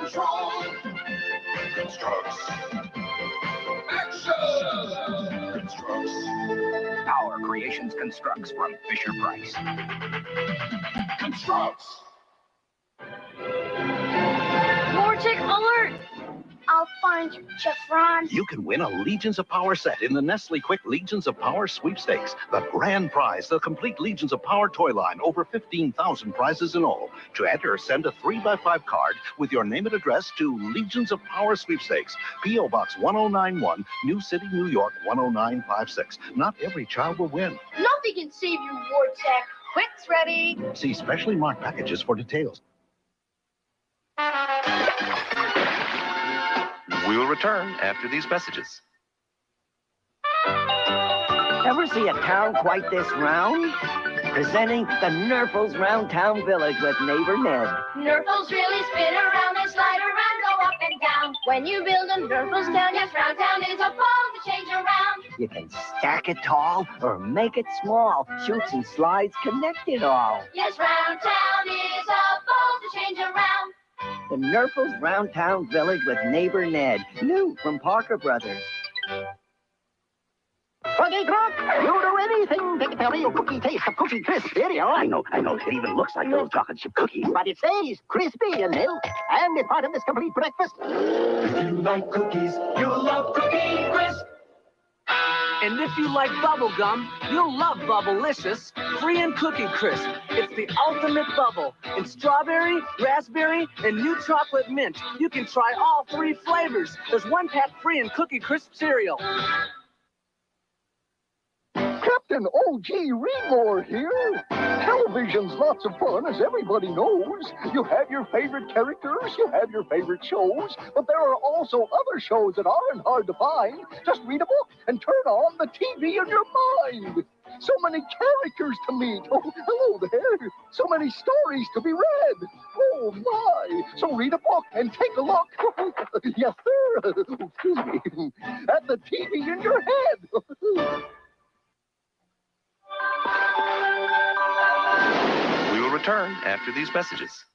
control. Constructs. Action! Constructs. Power Creations Constructs from Fisher-Price. Constructs. Vortex alert! I'll find you, Chef Ron. You can win a Legions of Power set in the Nestle Quick Legions of Power Sweepstakes. The grand prize, the complete Legions of Power toy line, over 15,000 prizes in all. To enter, send a 3x5 card with your name and address to Legions of Power Sweepstakes, P.O. Box 1091, New City, New York 10956. Not every child will win. Nothing can save you, Vortex. Quick's ready. See specially marked packages for details. We'll return after these messages. Ever see a town quite this round? Presenting the Nurfles Round Town Village with neighbor Ned. Nurfles really spin around and slide around, go up and down. When you build a Nurfles town, yes, Round Town is a ball to change around. You can stack it tall or make it small. Chutes and slides connect it all. Yes, Round Town is a ball to change around. The Nurfles Round Town Village with neighbor Ned. New from Parker Brothers. Cookie Cook, you do anything to tell me your cookie taste of Cookie Crisp video. I know. It even looks like those chocolate chip cookies. But it says crispy and milk, and it's part of this complete breakfast. If you like cookies, you'll love Cookie Crisp. And if you like bubble gum, you'll love Bubblicious Free and Cookie Crisp. It's the ultimate bubble in strawberry, raspberry, and new chocolate mint. You can try all 3 flavors. There's 1 pack free in Cookie Crisp cereal. Captain O.G. Reedmore here. Television's lots of fun, as everybody knows. You have your favorite characters, you have your favorite shows, but there are also other shows that aren't hard to find. Just read a book and turn on the TV in your mind. So many characters to meet. Oh, hello there. So many stories to be read. Oh, my. So read a book and take a look. Yes, sir. Excuse me. At the TV in your head. We will return after these messages.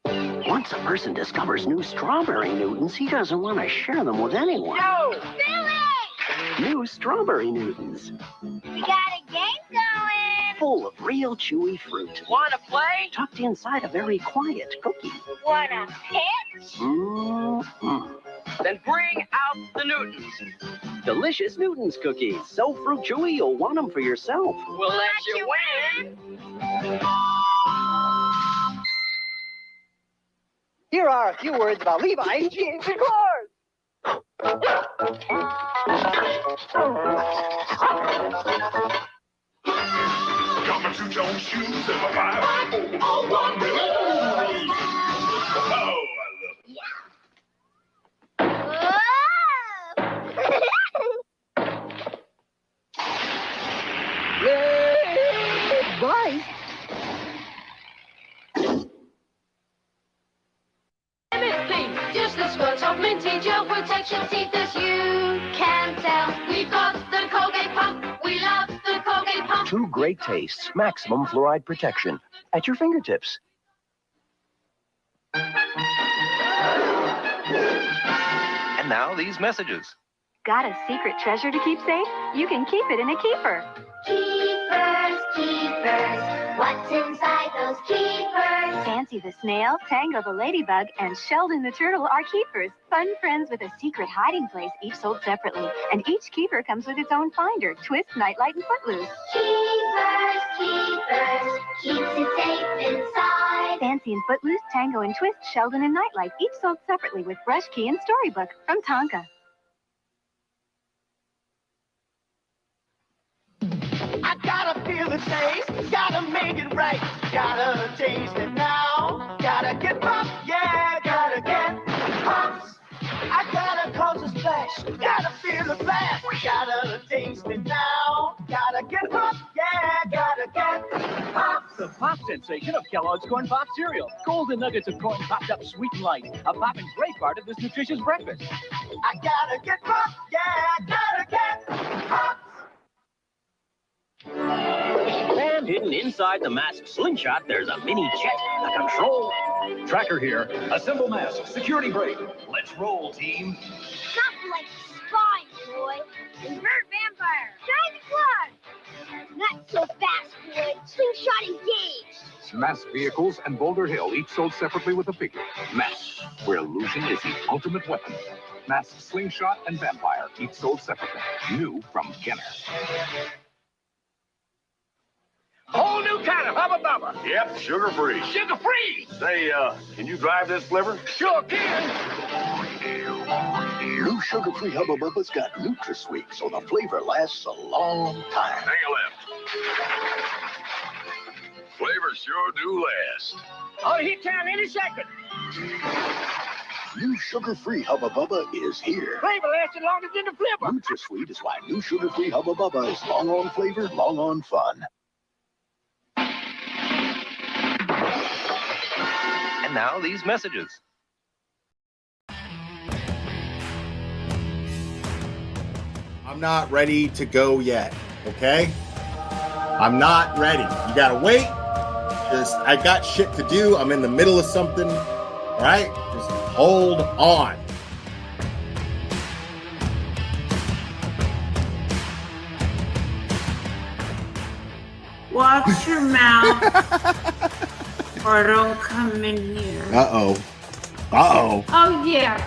Once a person discovers new strawberry Newtons, he doesn't want to share them with anyone. No! Billy! New strawberry Newtons, We got a game going. full of real chewy fruit, Wanna play? tucked inside a very quiet cookie. Wanna pitch? Mm-hmm. Then bring out the Newtons. Delicious Newtons cookies, so fruit chewy you'll want them for yourself. We'll let you win. Here are a few words about Levi's jeans and clothes. Coming to your shoes and my vibe. All one release. Oh, I love it. Bye. MSP, just the squirts of minty gel protection teeth as you can tell. We've got the Colgate pump. We love the Colgate pump. 2 great tastes, maximum fluoride protection at your fingertips. And now these messages. Got a secret treasure to keep safe? You can keep it in a keeper. Keepers, keepers, what's inside those keepers? Fancy the snail, Tango the ladybug, and Sheldon the turtle are keepers. Fun friends with a secret hiding place, each sold separately. And each keeper comes with its own finder, twist, nightlight, and footloose. Keepers, keepers, keeps it safe inside. Fancy and footloose, Tango and twist, Sheldon and nightlight, each sold separately with brush, key, and storybook from Tonka. I gotta feel the taste, gotta make it right. Gotta taste it now. Gotta get pumped, yeah, gotta get pumped. I gotta cause a splash, gotta feel the blast. Gotta taste it now. Gotta get pumped, yeah, gotta get pumped. The pop sensation of Kellogg's Corn Pop cereal. Golden nuggets of corn popped up sweet and light. A popping great part of this nutritious breakfast. I gotta get pumped, yeah, gotta get pumped. And hidden inside the mask slingshot, there's a mini jet, a control. Tracker here. Assemble mask. Security brake. Let's roll, team. Something like spy, boy. Invert vampire. Try the plug. Not so fast, boy. Slingshot engaged. Mask vehicles and Boulder Hill, each sold separately with a figure. Mask, where illusion is the ultimate weapon. Mask, Slingshot, and Vampire, each sold separately. New from Kenner. Whole new kind of Hubba Bubba. Yep, sugar-free. Sugar-free! Say, can you drive this flivver? Sure can. New sugar-free Hubba Bubba's got NutraSweet, so the flavor lasts a long time. Hang a left. Flavors sure do last. Oh, hit town any second. New sugar-free Hubba Bubba is here. Flavor lasted longer than the flipper. NutraSweet is why new sugar-free Hubba Bubba is long on flavor, long on fun. And now these messages. I'm not ready to go yet, okay? I'm not ready. You gotta wait. I got shit to do. I'm in the middle of something, all right? Just hold on. Watch your mouth or don't come in here. Uh-oh. Uh-oh. Oh, yeah,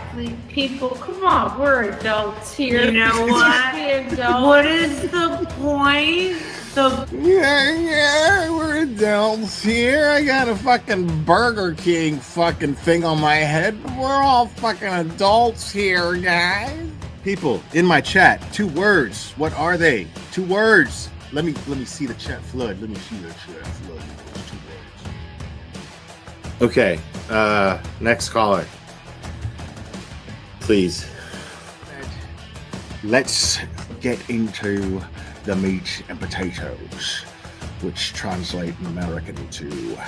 people, come on, we're adults here. You know what? What is the point? Yeah, we're adults here. I got a fucking Burger King fucking thing on my head. We're all fucking adults here, guys. People in my chat, 2 words. What are they? 2 words. Let me see the chat flood. Let me see the chat flood. 2 words. Okay, next caller. Please. Let's get into the meat and potatoes, which translate in American to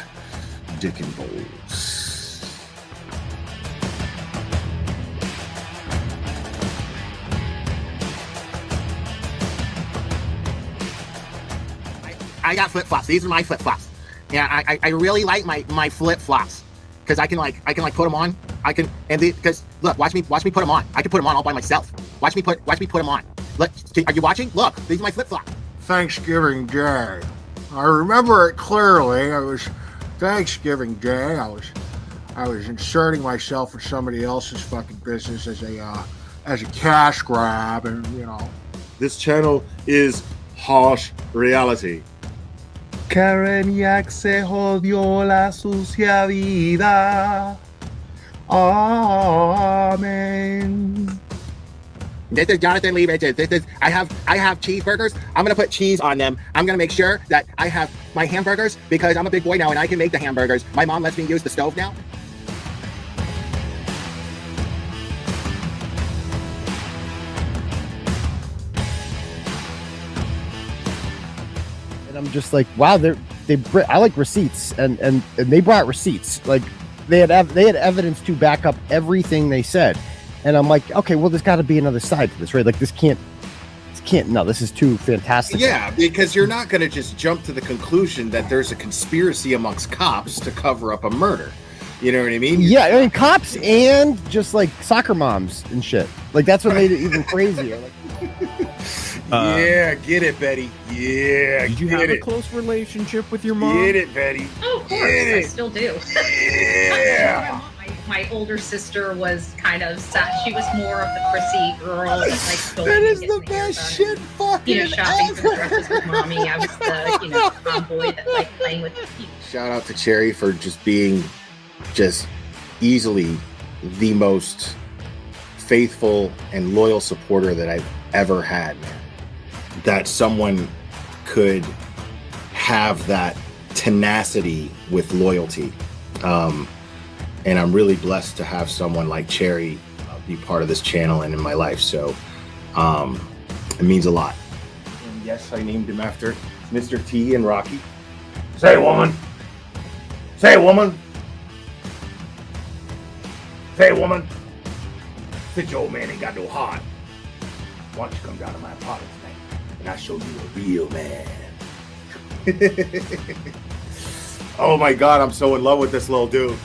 dick and balls. I got flip-flops. These are my flip-flops. Yeah, I really like my flip-flops because I can put them on. Because look, watch me put them on. I can put them on all by myself. Watch me put them on. Look, are you watching? Look, these are my flip-flops. Thanksgiving Day. I remember it clearly. It was Thanksgiving Day. I was inserting myself in somebody else's fucking business as a cash grab, and you know. This channel is harsh reality. Karen Yak se jodió la sucia vida. Amen. This is Jonathan Lee Riches. I have cheeseburgers. I'm gonna put cheese on them. I'm gonna make sure that I have my hamburgers because I'm a big boy now and I can make the hamburgers. My mom lets me use the stove now. And I'm just like, wow, I like receipts, and they brought receipts. Like they had evidence to back up everything they said. And I'm like, okay, well, there's got to be another side to this, right? Like, this can't, no, this is too fantastic. Yeah, because you're not going to just jump to the conclusion that there's a conspiracy amongst cops to cover up a murder. You know what I mean? Yeah, I mean, cops and just, like, soccer moms and shit. Like, that's what made it even crazier. Like, yeah, get it, Betty. Yeah, did you have a close relationship with your mom? Get it, Betty. Oh, of course, I still do. Yeah. My older sister was kind of sad. She was more of the prissy girl that likes going. That is the best shit fucking shopping for dresses with mommy. I was the tomboy that liked playing with the people. Shout out to Cherry for just being easily the most faithful and loyal supporter that I've ever had. That someone could have that tenacity with loyalty. And I'm really blessed to have someone like Cherry be part of this channel and in my life. So it means a lot. And yes, I named him after Mr. T and Rocky. Say, woman. Say, woman. Say, woman. Since your old man ain't got no heart, why don't you come down to my apartment tonight and I'll show you a real man. Oh my God, I'm so in love with this little dude.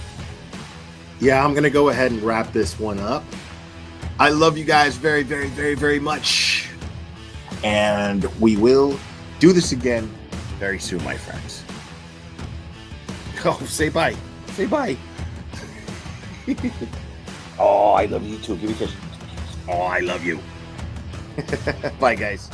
Yeah, I'm going to go ahead and wrap this one up. I love you guys very, very, very, very much. And we will do this again very soon, my friends. Oh, say bye. Say bye. Oh, I love you too. Give me a kiss. Oh, I love you. Bye, guys.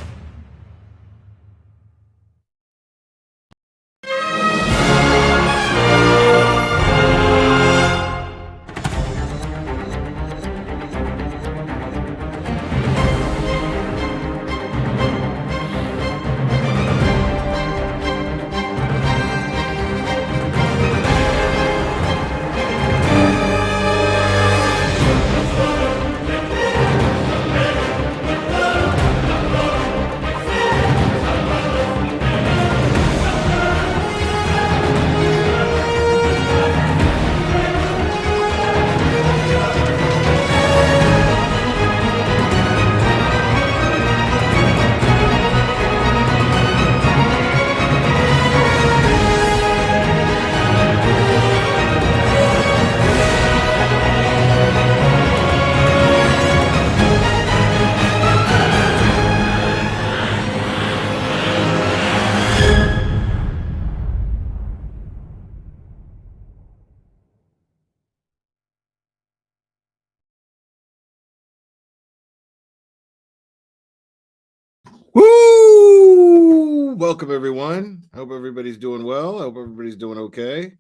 Woo! Welcome, everyone. I hope everybody's doing well. I hope everybody's doing okay.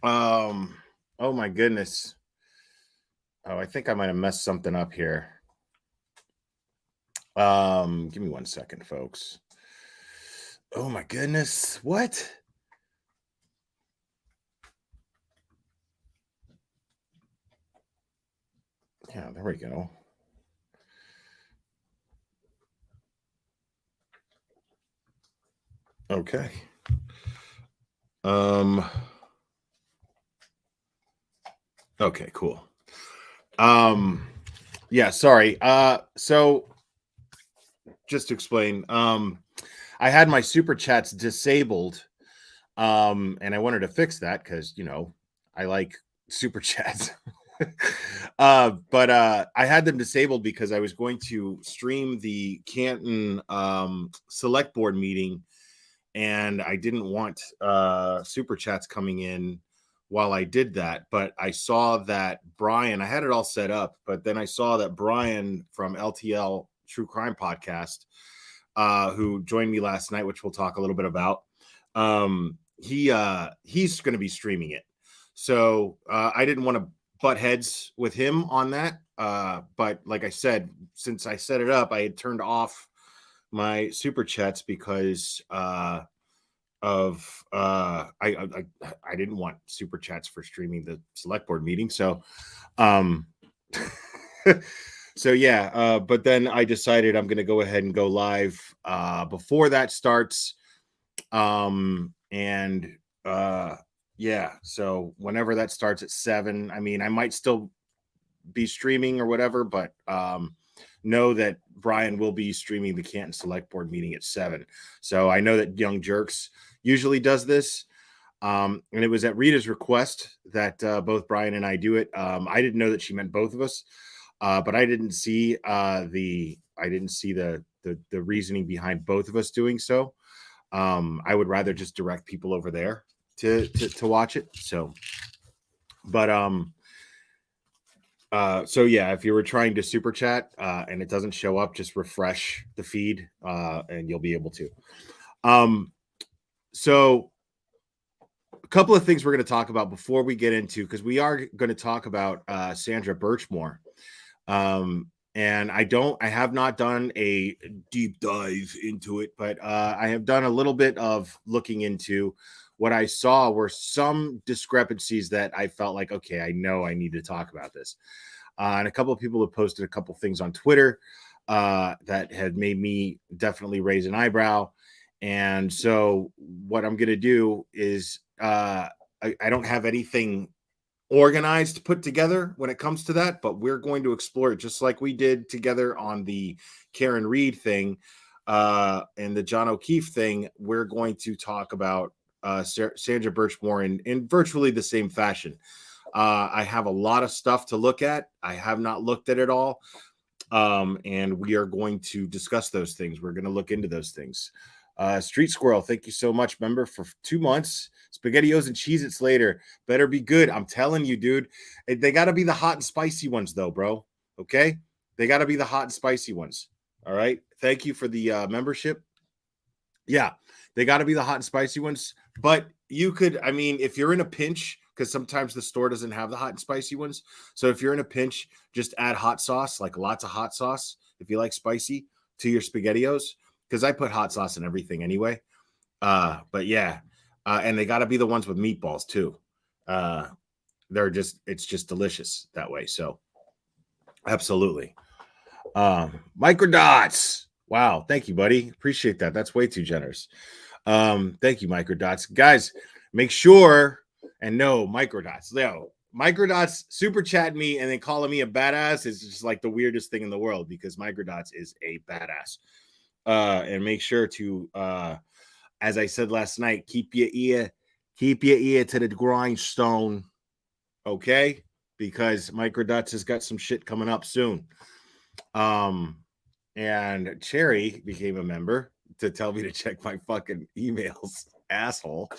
Oh my goodness. Oh, I think I might have messed something up here. Give me 1 second, folks. Oh my goodness. What? Yeah, there we go. Okay. Okay, cool. Yeah, sorry. So just to explain, I had my super chats disabled. And I wanted to fix that because, I like super chats. But I had them disabled because I was going to stream the Canton select board meeting, and I didn't want super chats coming in while I did that. But I saw that Brian, I had it all set up, but then I saw that Brian from LTL True Crime Podcast, who joined me last night, which we'll talk a little bit about. He's going to be streaming it. So I didn't want to butt heads with him on that. But like I said, since I set it up, I had turned off my super chats because I didn't want super chats for streaming the select board meeting. So so yeah, but then I decided I'm going to go ahead and go live before that starts. Yeah, so whenever that starts at 7, I mean, I might still be streaming or whatever, but know that Brian will be streaming the Canton Select Board meeting at 7. So I know that Young Jerks usually does this. And it was at Rita's request that both Brian and I do it. I didn't know that she meant both of us, but I didn't see the reasoning behind both of us doing so. I would rather just direct people over there to watch it. So, but so yeah, if you were trying to super chat and it doesn't show up, just refresh the feed and you'll be able to. So a couple of things we're going to talk about before we get into, because we are going to talk about Sandra Birchmore. And I have not done a deep dive into it, but I have done a little bit of looking into. What I saw were some discrepancies that I felt like, okay, I know I need to talk about this. And a couple of people have posted a couple of things on Twitter that had made me definitely raise an eyebrow. And so what I'm going to do is I don't have anything organized, put together when it comes to that, but we're going to explore it just like we did together on the Karen Reed thing. and the John O'Keefe thing, we're going to talk about Sandra Birchmore in virtually the same fashion. I have a lot of stuff to look at. I have not looked at it all. And we are going to discuss those things. We're going to look into those things. Street Squirrel, thank you so much, member, for 2 months. SpaghettiOs and Cheez-Its later. Better be good. I'm telling you, dude. They got to be the hot and spicy ones, though, bro. Okay? They got to be the hot and spicy ones. All right? Thank you for the membership. Yeah, they got to be the hot and spicy ones. But you could, I mean, if you're in a pinch, because sometimes the store doesn't have the hot and spicy ones. So if you're in a pinch, just add hot sauce, like lots of hot sauce, if you like spicy, to your SpaghettiOs. Because I put hot sauce in everything anyway. But yeah, and they got to be the ones with meatballs too. It's just delicious that way. So absolutely. Microdots. Wow. Thank you, buddy. Appreciate that. That's way too generous. Thank you, Microdots. Guys, make sure and no Microdots. Microdots super chat me and then calling me a badass is just like the weirdest thing in the world because Microdots is a badass. And make sure to, as I said last night, keep your ear to the grindstone, okay? Because Microdots has got some shit coming up soon. And Cherry became a member to tell me to check my fucking emails, asshole.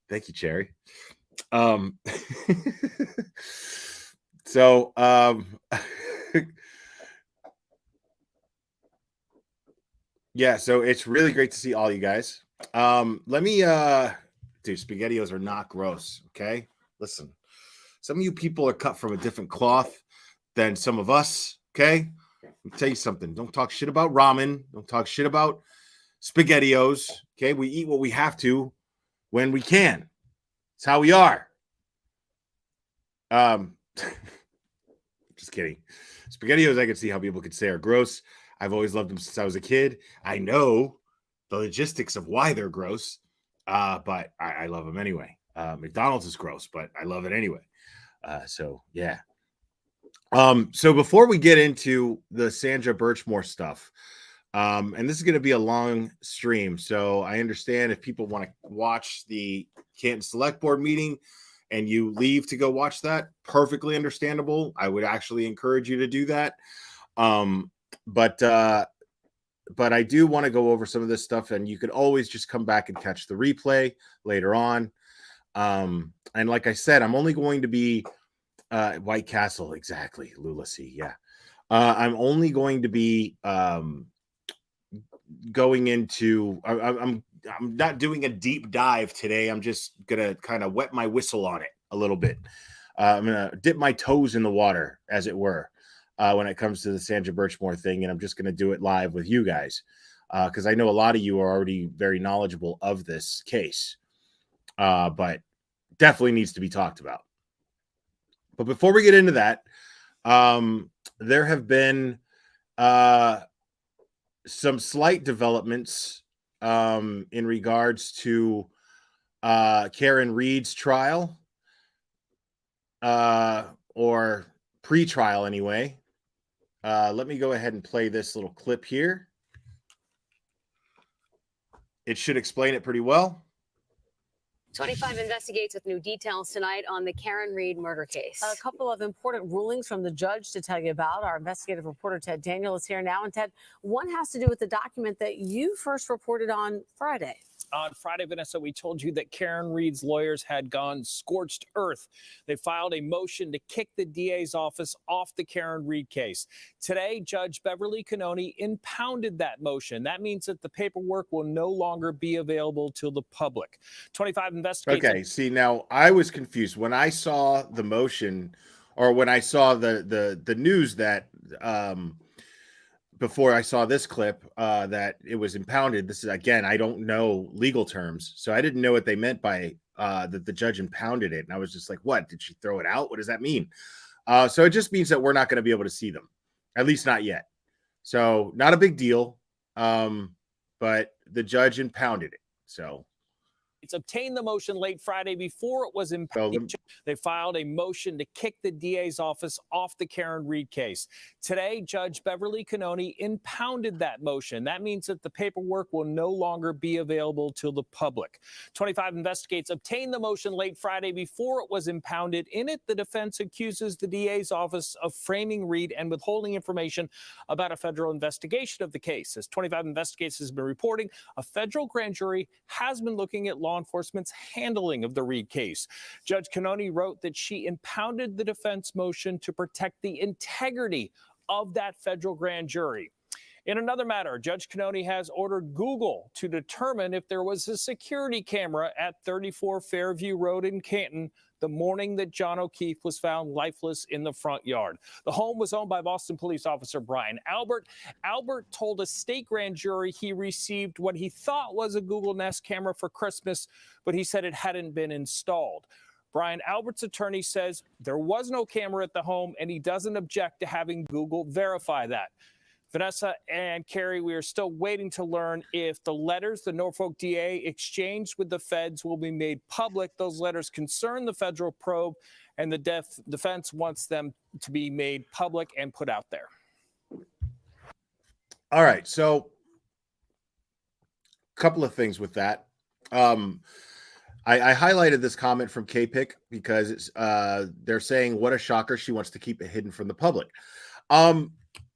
Thank you, Cherry. So, yeah, so it's really great to see all you guys. Let me dude, SpaghettiOs are not gross, okay? Listen, some of you people are cut from a different cloth than some of us, okay? Let me tell you something. Don't talk shit about ramen. Don't talk shit about SpaghettiOs, okay? We eat what we have to when we can. It's how we are. Just kidding. SpaghettiOs, I can see how people could say are gross. I've always loved them since I was a kid. I know the logistics of why they're gross, but I love them anyway. McDonald's is gross, but I love it anyway. So yeah. So before we get into the Sandra Birchmore stuff, and this is going to be a long stream, so I understand if people want to watch the Canton Select Board meeting and you leave to go watch that, perfectly understandable. I would actually encourage you to do that. But I do want to go over some of this stuff, and you could always just come back and catch the replay later on. And like I said, I'm only going to be White Castle, exactly. Lullacy, yeah. I'm only going to be going into. I'm not doing a deep dive today. I'm just gonna kind of wet my whistle on it a little bit. I'm gonna dip my toes in the water, as it were. When it comes to the Sandra Birchmore thing, and I'm just going to do it live with you guys because I know a lot of you are already very knowledgeable of this case, but definitely needs to be talked about. But before we get into that, there have been some slight developments in regards to Karen Reed's trial or pre-trial anyway. Let me go ahead and play this little clip here. It should explain it pretty well. 25 investigates with new details tonight on the Karen Reed murder case. A couple of important rulings from the judge to tell you about. Our investigative reporter Ted Daniel is here now. And Ted, one has to do with the document that you first reported on Friday. On Friday, Vanessa, we told you that Karen Reed's lawyers had gone scorched earth. They filed a motion to kick the DA's office off the Karen Reed case. Today, Judge Beverly Cannoni impounded that motion. That means that the paperwork will no longer be available to the public. 25 investigators. Okay, see, now I was confused when I saw the motion, or when I saw the news that before I saw this clip that it was impounded. This is, again, I don't know legal terms, so I didn't know what they meant by that the judge impounded it. And I was just like, what? Did she throw it out? What does that mean? So it just means that we're not going to be able to see them, at least not yet. So not a big deal, but the judge impounded it. So obtained the motion late Friday before it was impounded. They filed a motion to kick the DA's office off the Karen Reed case. Today, Judge Beverly Canoni impounded that motion. That means that the paperwork will no longer be available to the public. 25 Investigates obtained the motion late Friday before it was impounded. In it, the defense accuses the DA's office of framing Reed and withholding information about a federal investigation of the case. As 25 Investigates has been reporting, a federal grand jury has been looking at law enforcement's handling of the Reed case. Judge Canoni wrote that she impounded the defense motion to protect the integrity of that federal grand jury. In another matter, Judge Canoni has ordered Google to determine if there was a security camera at 34 Fairview Road in Canton the morning that John O'Keefe was found lifeless in the front yard. The home was owned by Boston police officer Brian Albert. Albert told a state grand jury he received what he thought was a Google Nest camera for Christmas, but he said it hadn't been installed. Brian Albert's attorney says there was no camera at the home, and he doesn't object to having Google verify that. Vanessa and Carrie, we are still waiting to learn if the letters the Norfolk DA exchanged with the feds will be made public. Those letters concern the federal probe, and the defense wants them to be made public and put out there. All right, so a couple of things with that. I highlighted this comment from K-Pick because it's, they're saying, what a shocker, she wants to keep it hidden from the public.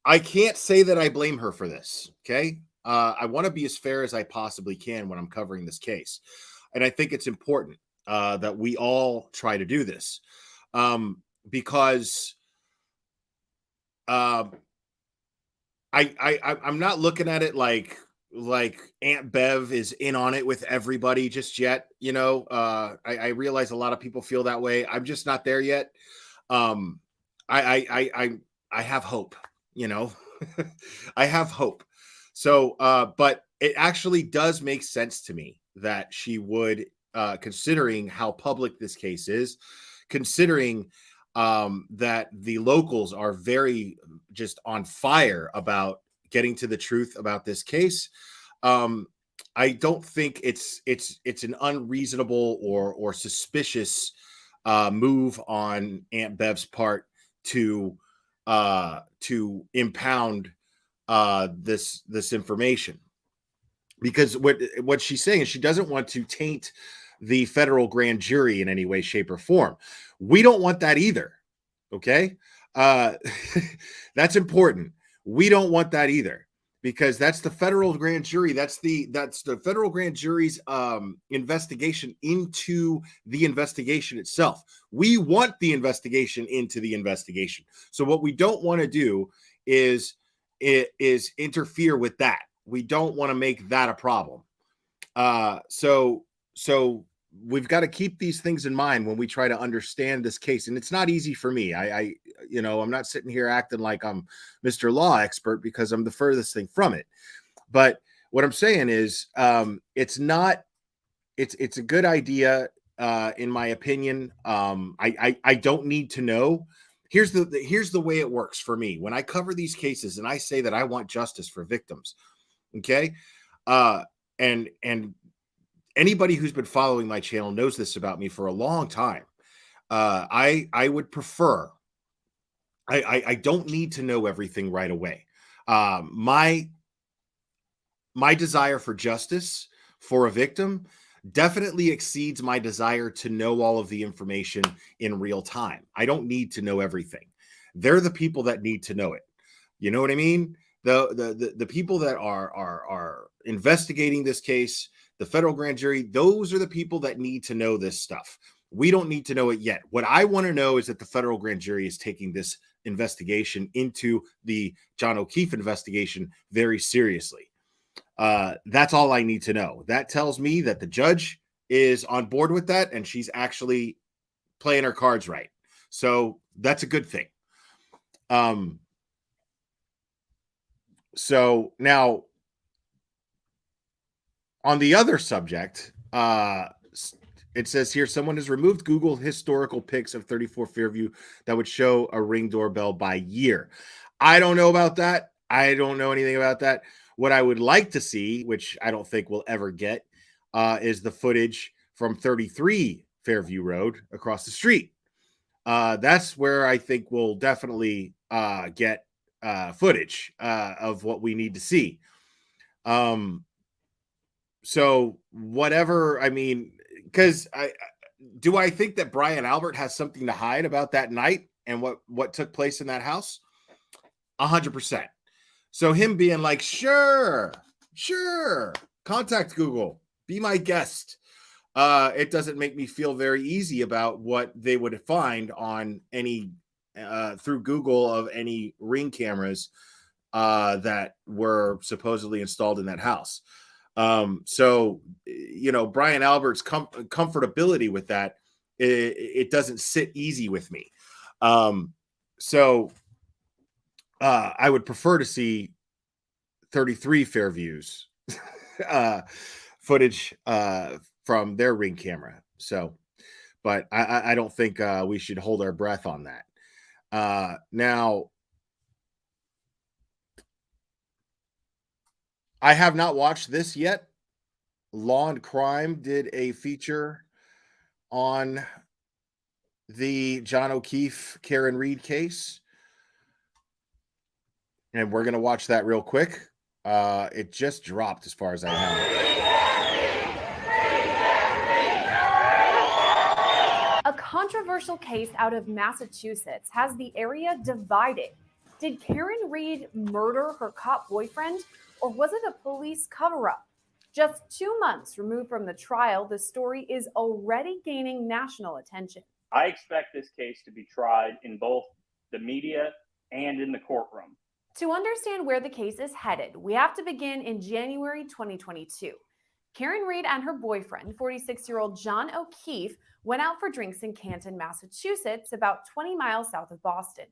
I can't say that I blame her for this, okay? I want to be as fair as I possibly can when I'm covering this case. And I think it's important that we all try to do this because I'm not looking at it like Aunt Bev is in on it with everybody just yet. You know, I realize a lot of people feel that way. I'm just not there yet. I have hope. You know, I have hope. So, but it actually does make sense to me that she would, considering how public this case is, considering that the locals are very just on fire about getting to the truth about this case. I don't think it's an unreasonable or suspicious move on Aunt Bev's part to impound this information, because what she's saying is she doesn't want to taint the federal grand jury in any way, shape, or form. We don't want that either. Okay, that's important. We don't want that either, because that's the federal grand jury. That's the federal grand jury's investigation into the investigation itself. We want the investigation into the investigation. So what we don't want to do is interfere with that. We don't want to make that a problem. So we've got to keep these things in mind when we try to understand this case. And it's not easy for me. I'm not sitting here acting like I'm Mr. Law expert, because I'm the furthest thing from it. But what I'm saying is, it's a good idea, in my opinion. I don't need to know. Here's the way it works for me when I cover these cases and I say that I want justice for victims. Okay. And anybody who's been following my channel knows this about me for a long time. I would prefer, I don't need to know everything right away. My desire for justice for a victim definitely exceeds my desire to know all of the information in real time. I don't need to know everything. They're the people that need to know it. You know what I mean? The people that are investigating this case, the federal grand jury, those are the people that need to know this stuff. We don't need to know it yet. What I want to know is that the federal grand jury is taking this investigation into the John O'Keefe investigation very seriously. That's all I need to know. That tells me that the judge is on board with that, and she's actually playing her cards right. So that's a good thing. So now, on the other subject, it says here, someone has removed Google historical pics of 34 Fairview that would show a Ring doorbell by year. I don't know about that. I don't know anything about that. What I would like to see, which I don't think we'll ever get, is the footage from 33 Fairview Road across the street. That's where I think we'll definitely get footage of what we need to see. So whatever, I mean, because I think that Brian Albert has something to hide about that night and what took place in that house? 100%. So him being like, sure, contact Google, be my guest. It doesn't make me feel very easy about what they would find on any through Google of any Ring cameras that were supposedly installed in that house. So, Brian Albert's comfortability with that, it doesn't sit easy with me. So I would prefer to see 33 Fairview's footage from their Ring camera. So, but I don't think we should hold our breath on that. Now, I have not watched this yet. Law and Crime did a feature on the John O'Keefe, Karen Reed case. And we're going to watch that real quick. It just dropped as far as I know. A controversial case out of Massachusetts has the area divided. Did Karen Reed murder her cop boyfriend, or was it a police cover-up? Just 2 months removed from the trial, the story is already gaining national attention. I expect this case to be tried in both the media and in the courtroom. To understand where the case is headed, we have to begin in January 2022. Karen Reed and her boyfriend, 46-year-old John O'Keefe, went out for drinks in Canton, Massachusetts, about 20 miles south of Boston.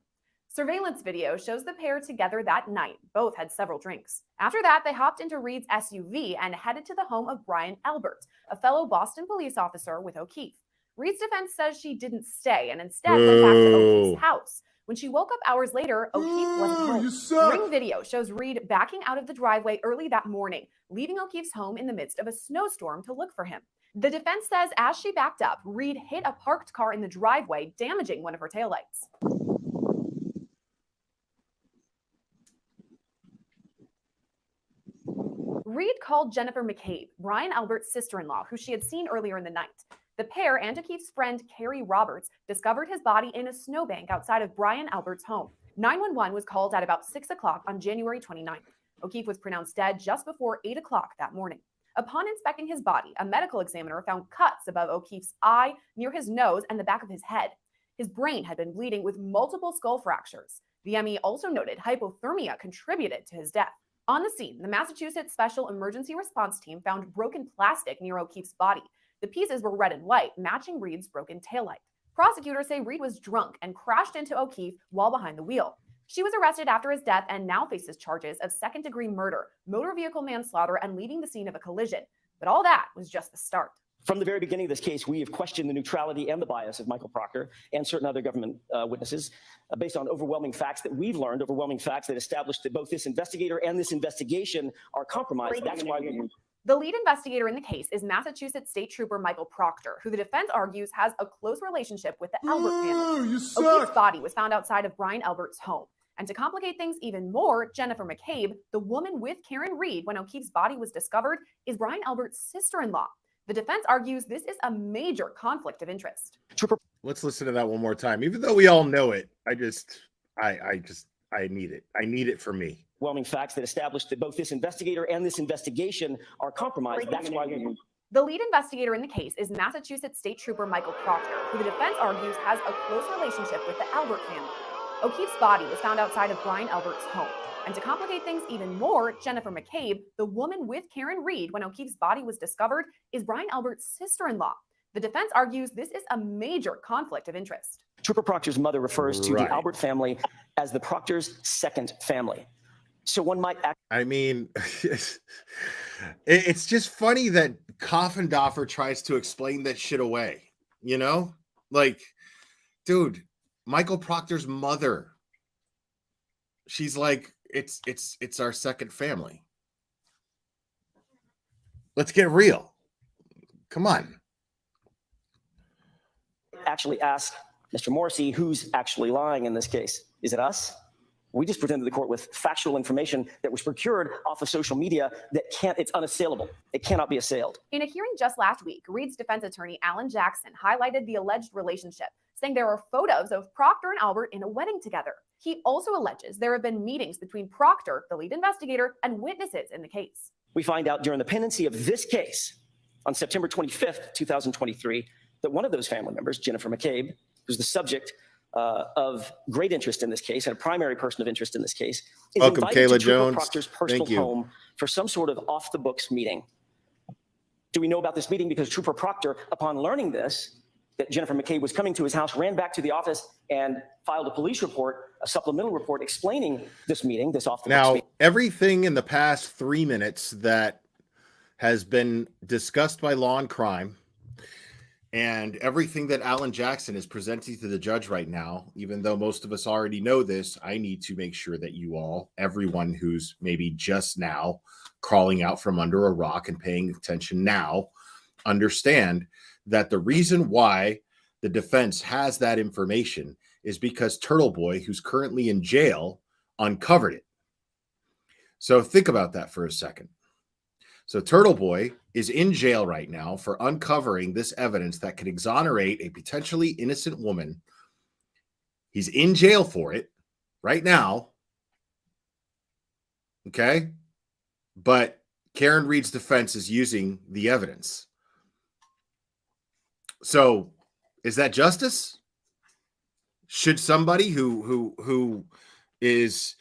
Surveillance video shows the pair together that night. Both had several drinks. After that, they hopped into Reed's SUV and headed to the home of Brian Albert, a fellow Boston police officer with O'Keefe. Reed's defense says she didn't stay and instead went back to O'Keefe's house. When she woke up hours later, O'Keefe wasn't home. Ring video shows Reed backing out of the driveway early that morning, leaving O'Keefe's home in the midst of a snowstorm to look for him. The defense says as she backed up, Reed hit a parked car in the driveway, damaging one of her taillights. Reed called Jennifer McCabe, Brian Albert's sister-in-law, who she had seen earlier in the night. The pair and O'Keefe's friend, Carrie Roberts, discovered his body in a snowbank outside of Brian Albert's home. 911 was called at about 6 o'clock on January 29th. O'Keefe was pronounced dead just before 8 o'clock that morning. Upon inspecting his body, a medical examiner found cuts above O'Keefe's eye, near his nose, and the back of his head. His brain had been bleeding with multiple skull fractures. The ME also noted hypothermia contributed to his death. On the scene, the Massachusetts Special Emergency Response Team found broken plastic near O'Keefe's body. The pieces were red and white, matching Reed's broken taillight. Prosecutors say Reed was drunk and crashed into O'Keefe while behind the wheel. She was arrested after his death and now faces charges of second-degree murder, motor vehicle manslaughter, and leaving the scene of a collision. But all that was just the start. From the very beginning of this case, we have questioned the neutrality and the bias of Michael Proctor and certain other government witnesses based on overwhelming facts that we've learned, overwhelming facts that establish that both this investigator and this investigation are compromised. That's why The lead investigator in the case is Massachusetts State Trooper Michael Proctor, who the defense argues has a close relationship with the Albert family. O'Keefe's body was found outside of Brian Albert's home. And to complicate things even more, Jennifer McCabe, the woman with Karen Reed when O'Keefe's body was discovered, is Brian Albert's sister-in-law. The defense argues this is a major conflict of interest. Let's listen to that one more time. Even though we all know it, I need it. I need it for me. Overwhelming facts that establish that both this investigator and this investigation are compromised. That's why The lead investigator in the case is Massachusetts State Trooper Michael Proctor, who the defense argues has a close relationship with the Albert family. O'Keefe's body was found outside of Brian Albert's home. And to complicate things even more, Jennifer McCabe, the woman with Karen Reed when O'Keefe's body was discovered, is Brian Albert's sister-in-law. The defense argues this is a major conflict of interest. Trooper Proctor's mother refers to the Albert family as the Proctor's second family. So one might act. I mean, it's just funny that Coffindoffer tries to explain that shit away. You know, like, dude, Michael Proctor's mother. She's like, it's our second family. Let's get real. Come on. Actually ask Mr. Morrissey who's actually lying in this case. Is it us? We just presented the court with factual information that was procured off of social media that it's unassailable. It cannot be assailed. In a hearing just last week, Reed's defense attorney, Alan Jackson, highlighted the alleged relationship, saying there are photos of Proctor and Albert in a wedding together. He also alleges there have been meetings between Proctor, the lead investigator, and witnesses in the case. We find out during the pendency of this case on September 25th, 2023, that one of those family members, Jennifer McCabe, who's the subject of great interest in this case and a primary person of interest in this case, is Welcome, invited Kayla to Trooper Jones. Proctor's personal Thank you. home for some sort of off-the-books meeting. Do we know about this meeting? Because Trooper Proctor, upon learning this, that Jennifer McCabe was coming to his house, ran back to the office and filed a police report, a supplemental report explaining this meeting, this off-the-books Now, meeting. everything in the past 3 minutes that has been discussed by Law and Crime and everything that Alan Jackson is presenting to the judge right now, even though most of us already know this, I need to make sure that you all, everyone who's maybe just now crawling out from under a rock and paying attention now, understand that the reason why the defense has that information is because Turtle Boy, who's currently in jail, uncovered it. So think about that for a second. So Turtle Boy is in jail right now for uncovering this evidence that could exonerate a potentially innocent woman. He's in jail for it right now. Okay? But Karen Reed's defense is using the evidence. So is that justice? Should somebody who is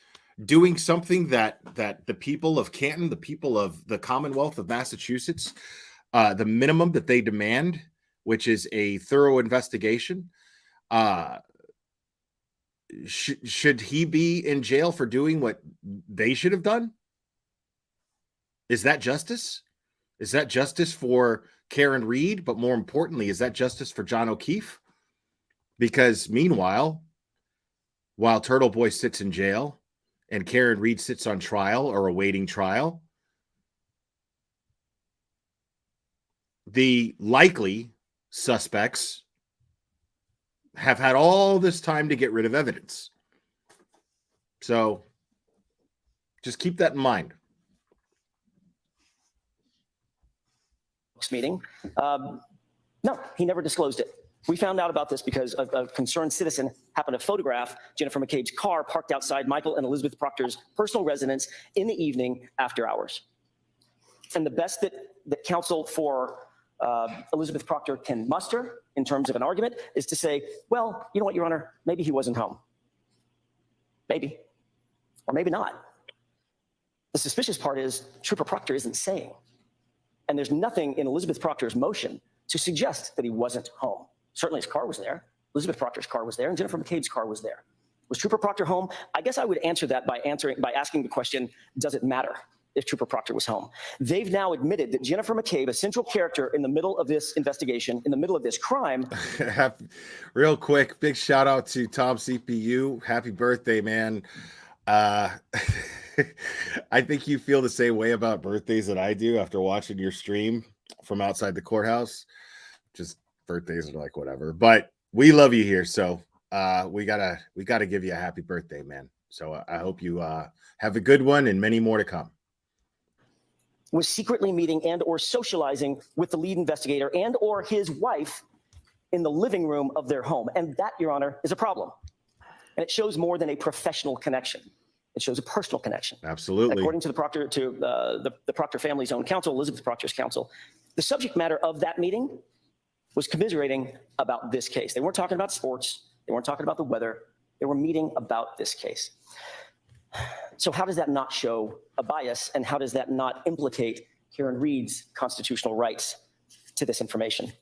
doing something that the people of Canton, the people of the Commonwealth of Massachusetts, the minimum that they demand, which is a thorough investigation, should he be in jail for doing what they should have done? Is that justice? Is that justice for Karen Reed? But more importantly, is that justice for John O'Keefe? Because meanwhile, while Turtle Boy sits in jail and Karen Reed sits on trial or awaiting trial, the likely suspects have had all this time to get rid of evidence. So just keep that in mind. Meeting. No, he never disclosed it. We found out about this because a concerned citizen happened to photograph Jennifer McCabe's car parked outside Michael and Elizabeth Proctor's personal residence in the evening after hours. And the best that counsel for Elizabeth Proctor can muster in terms of an argument is to say, well, you know what, Your Honor, maybe he wasn't home. Maybe. Or maybe not. The suspicious part is Trooper Proctor isn't saying. And there's nothing in Elizabeth Proctor's motion to suggest that he wasn't home. Certainly his car was there. Elizabeth Proctor's car was there, and Jennifer McCabe's car was there. Was Trooper Proctor home? I guess I would answer that by asking the question, does it matter if Trooper Proctor was home? They've now admitted that Jennifer McCabe, a central character in the middle of this investigation, in the middle of this crime. Real quick, big shout out to Tom CPU. Happy birthday, man. I think you feel the same way about birthdays that I do after watching your stream from outside the courthouse. Just birthdays are like whatever, but we love you here. So we gotta give you a happy birthday, man. So I hope you have a good one and many more to come. Was secretly meeting and or socializing with the lead investigator and or his wife in the living room of their home. And that, Your Honor, is a problem. And it shows more than a professional connection. It shows a personal connection. Absolutely. According to the Proctor family's own counsel, Elizabeth Proctor's counsel, the subject matter of that meeting was commiserating about this case. They weren't talking about sports. They weren't talking about the weather. They were meeting about this case. So how does that not show a bias, and how does that not implicate Karen Reed's constitutional rights to this information?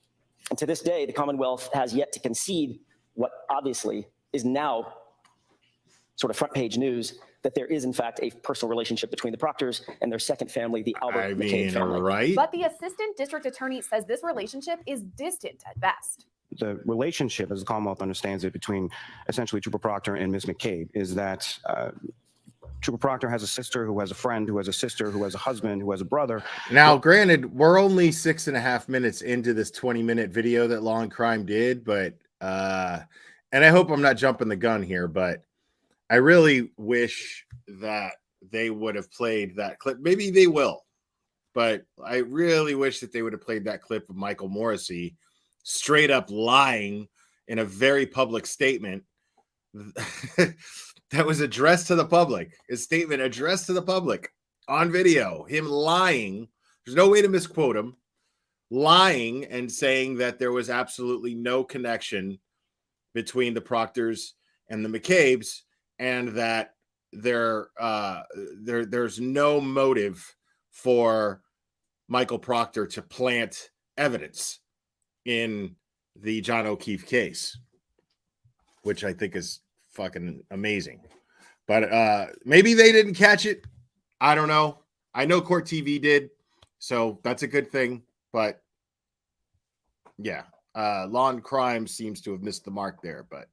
And to this day, the Commonwealth has yet to concede what obviously is now sort of front page news, that there is in fact a personal relationship between the Proctors and their second family, the Albert McCabe family. Right? But the assistant district attorney says this relationship is distant at best. The relationship, as the Commonwealth understands it, between essentially Trooper Proctor and Ms. McCabe is that Trooper Proctor has a sister who has a friend who has a sister who has a husband who has a brother. Now, granted, we're only 6.5 minutes into this 20-minute video that Law and Crime did, but and I hope I'm not jumping the gun here, but I really wish that they would have played that clip. Maybe they will, but I really wish that they would have played that clip of Michael Morrissey straight up lying in a very public statement that was addressed to the public. His statement addressed to the public on video, him lying. There's no way to misquote him, lying and saying that there was absolutely no connection between the Proctors and the McCabe's, and that there's no motive for Michael Proctor to plant evidence in the John O'Keefe case, which I think is fucking amazing. But maybe they didn't catch it. I don't know. I know Court TV did, so that's a good thing. But yeah, Law and Crime seems to have missed the mark there. But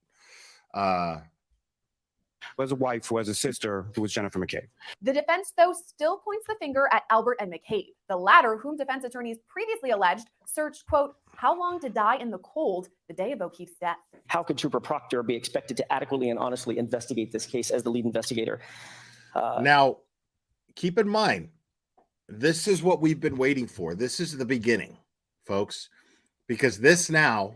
who has a wife, who has a sister, who was Jennifer McCabe. The defense, though, still points the finger at Albert and McCabe, the latter whom defense attorneys previously alleged searched, quote, how long to die in the cold the day of O'Keefe's death. How could Trooper Proctor be expected to adequately and honestly investigate this case as the lead investigator? Now, keep in mind, this is what we've been waiting for. This is the beginning, folks, because this now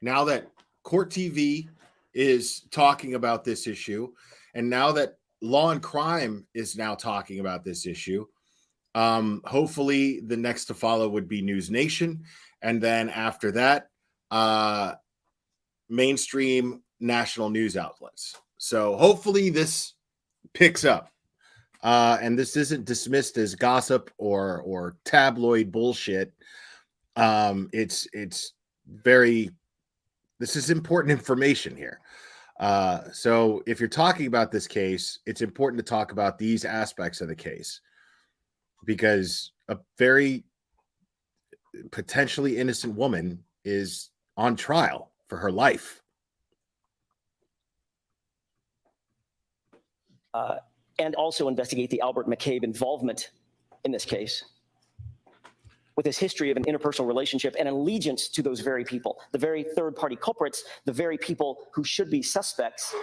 that Court TV is talking about this issue, and now that Law and Crime is now talking about this issue, hopefully the next to follow would be News Nation, and then after that, mainstream national news outlets. So hopefully this picks up, and this isn't dismissed as gossip or tabloid bullshit. It's very, this is important information here. So if you're talking about this case, it's important to talk about these aspects of the case, because a very potentially innocent woman is on trial for her life. And also investigate the Albert McCabe involvement in this case, with his history of an interpersonal relationship and allegiance to those very people, the very third-party culprits, the very people who should be suspects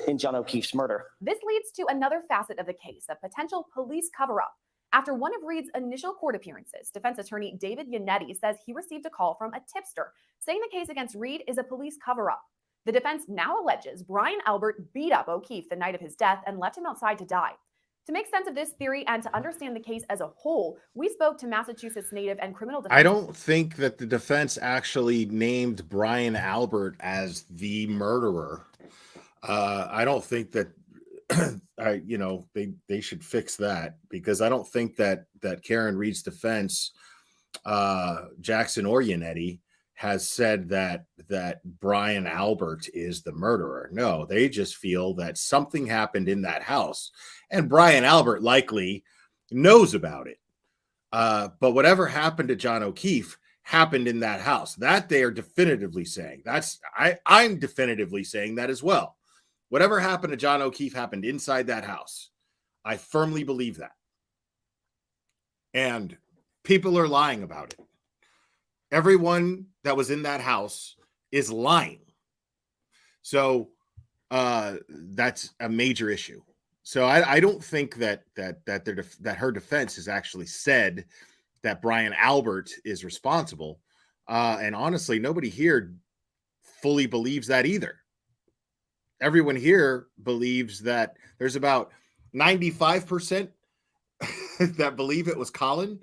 in John O'Keefe's murder. This leads to another facet of the case, a potential police cover-up. After one of Reed's initial court appearances, defense attorney David Yannetti says he received a call from a tipster saying the case against Reed is a police cover-up. The defense now alleges Brian Albert beat up O'Keefe the night of his death and left him outside to die. To make sense of this theory and to understand the case as a whole, we spoke to Massachusetts native and criminal defense. I don't think that the defense actually named Brian Albert as the murderer. I don't think that they should fix that, because I don't think that Karen Reed's defense, Jackson or Yannetti, has said that Brian Albert is the murderer. No, they just feel that something happened in that house, and Brian Albert likely knows about it. But whatever happened to John O'Keefe happened in that house. That they are definitively saying. I'm definitively saying that as well. Whatever happened to John O'Keefe happened inside that house. I firmly believe that. And people are lying about it. Everyone that was in that house is lying. So that's a major issue. So I don't think that her defense has actually said that Brian Albert is responsible. And honestly, nobody here fully believes that either. Everyone here believes that there's about 95% that believe it was Colin.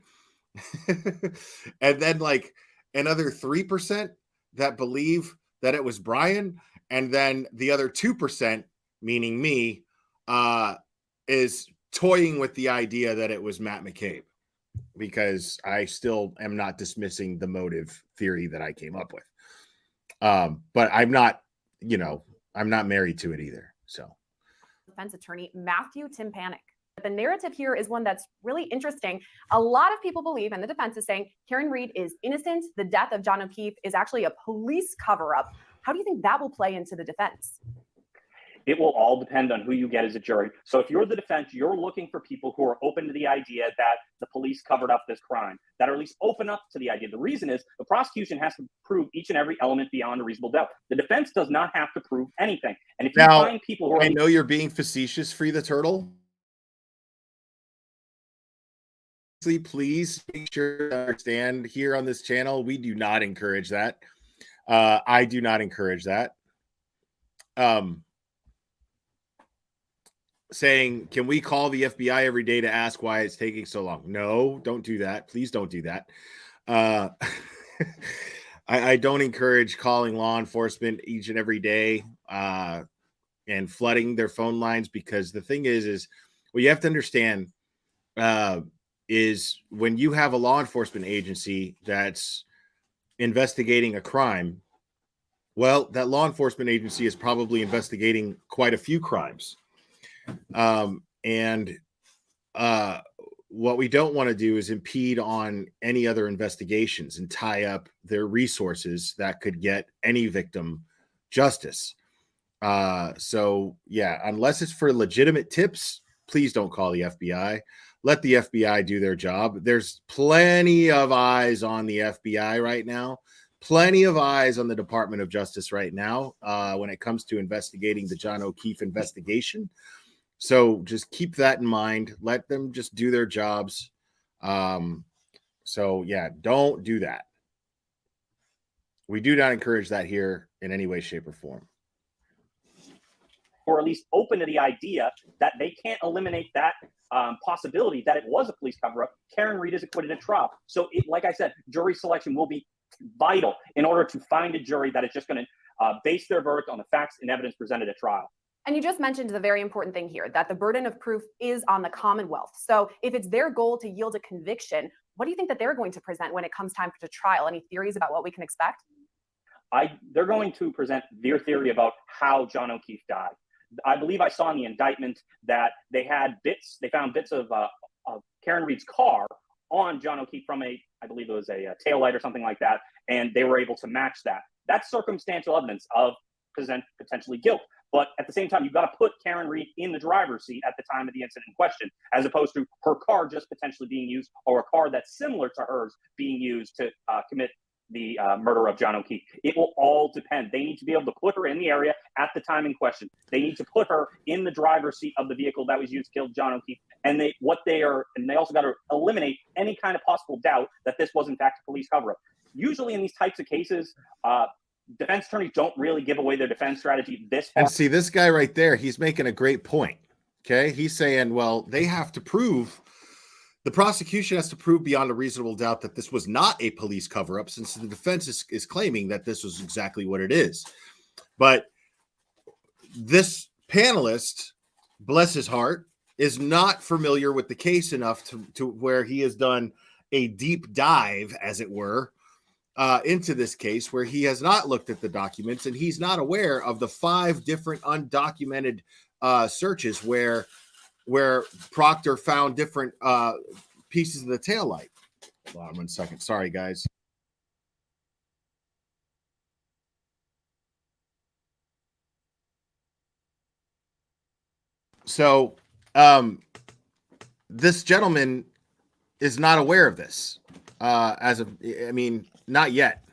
And then like another 3% that believe that it was Brian. And then the other 2%, meaning me, is toying with the idea that it was Matt McCabe, because I still am not dismissing the motive theory that I came up with. But I'm not married to it either. So, defense attorney Matthew Timpanic. The narrative here is one that's really interesting. A lot of people believe, and the defense is saying, Karen Reed is innocent. The death of John O'Keefe is actually a police cover-up. How do you think that will play into the defense? It will all depend on who you get as a jury. So if you're the defense, you're looking for people who are open to the idea that the police covered up this crime, that are at least open up to the idea. The reason is the prosecution has to prove each and every element beyond a reasonable doubt. The defense does not have to prove anything. And if you find people who are... I know you're being facetious, Free the Turtle. Please make sure to understand here on this channel, we do not encourage that. I do not encourage that. Saying, can we call the FBI every day to ask why it's taking so long? No, don't do that. Please don't do that. I don't encourage calling law enforcement each and every day and flooding their phone lines, because the thing is what you have to understand is when you have a law enforcement agency that's investigating a crime, well, that law enforcement agency is probably investigating quite a few crimes. What we don't want to do is impede on any other investigations and tie up their resources that could get any victim justice. So yeah, unless it's for legitimate tips, please don't call the FBI. Let the FBI do their job. There's plenty of eyes on the FBI right now. Plenty of eyes on the Department of Justice right now when it comes to investigating the John O'Keefe investigation. So just keep that in mind. Let them just do their jobs. So yeah, don't do that. We do not encourage that here in any way, shape, or form. Or at least open to the idea that they can't eliminate that possibility that it was a police cover-up. Karen Reed is acquitted at trial. So like I said, jury selection will be vital in order to find a jury that is just going to base their verdict on the facts and evidence presented at trial. And you just mentioned the very important thing here, that the burden of proof is on the Commonwealth. So if it's their goal to yield a conviction, what do you think that they're going to present when it comes time for the trial? Any theories about what we can expect? They're going to present their theory about how John O'Keefe died. I believe I saw in the indictment that they found bits of Karen Reed's car on John O'Keefe from I believe it was a taillight or something like that, and they were able to match that. That's circumstantial evidence of potentially guilt. But at the same time, you've got to put Karen Reed in the driver's seat at the time of the incident in question, as opposed to her car just potentially being used, or a car that's similar to hers being used to commit the murder of John O'Keefe. It will all depend. They need to be able to put her in the area at the time in question. They need to put her in the driver's seat of the vehicle that was used to kill John O'Keefe. And they also got to eliminate any kind of possible doubt that this was in fact a police cover-up. Usually in these types of cases, defense attorneys don't really give away their defense strategy this far. And see, this guy right there, he's making a great point. Okay. He's saying, well, they have to prove, the prosecution has to prove beyond a reasonable doubt that this was not a police cover-up, since the defense is claiming that this was exactly what it is. But this panelist, bless his heart, is not familiar with the case enough to where he has done a deep dive, as it were, into this case, where he has not looked at the documents, and he's not aware of the 5 different undocumented searches where Proctor found different pieces of the taillight. Hold on 1 second. Sorry, guys. So this gentleman is not aware of this. Not yet.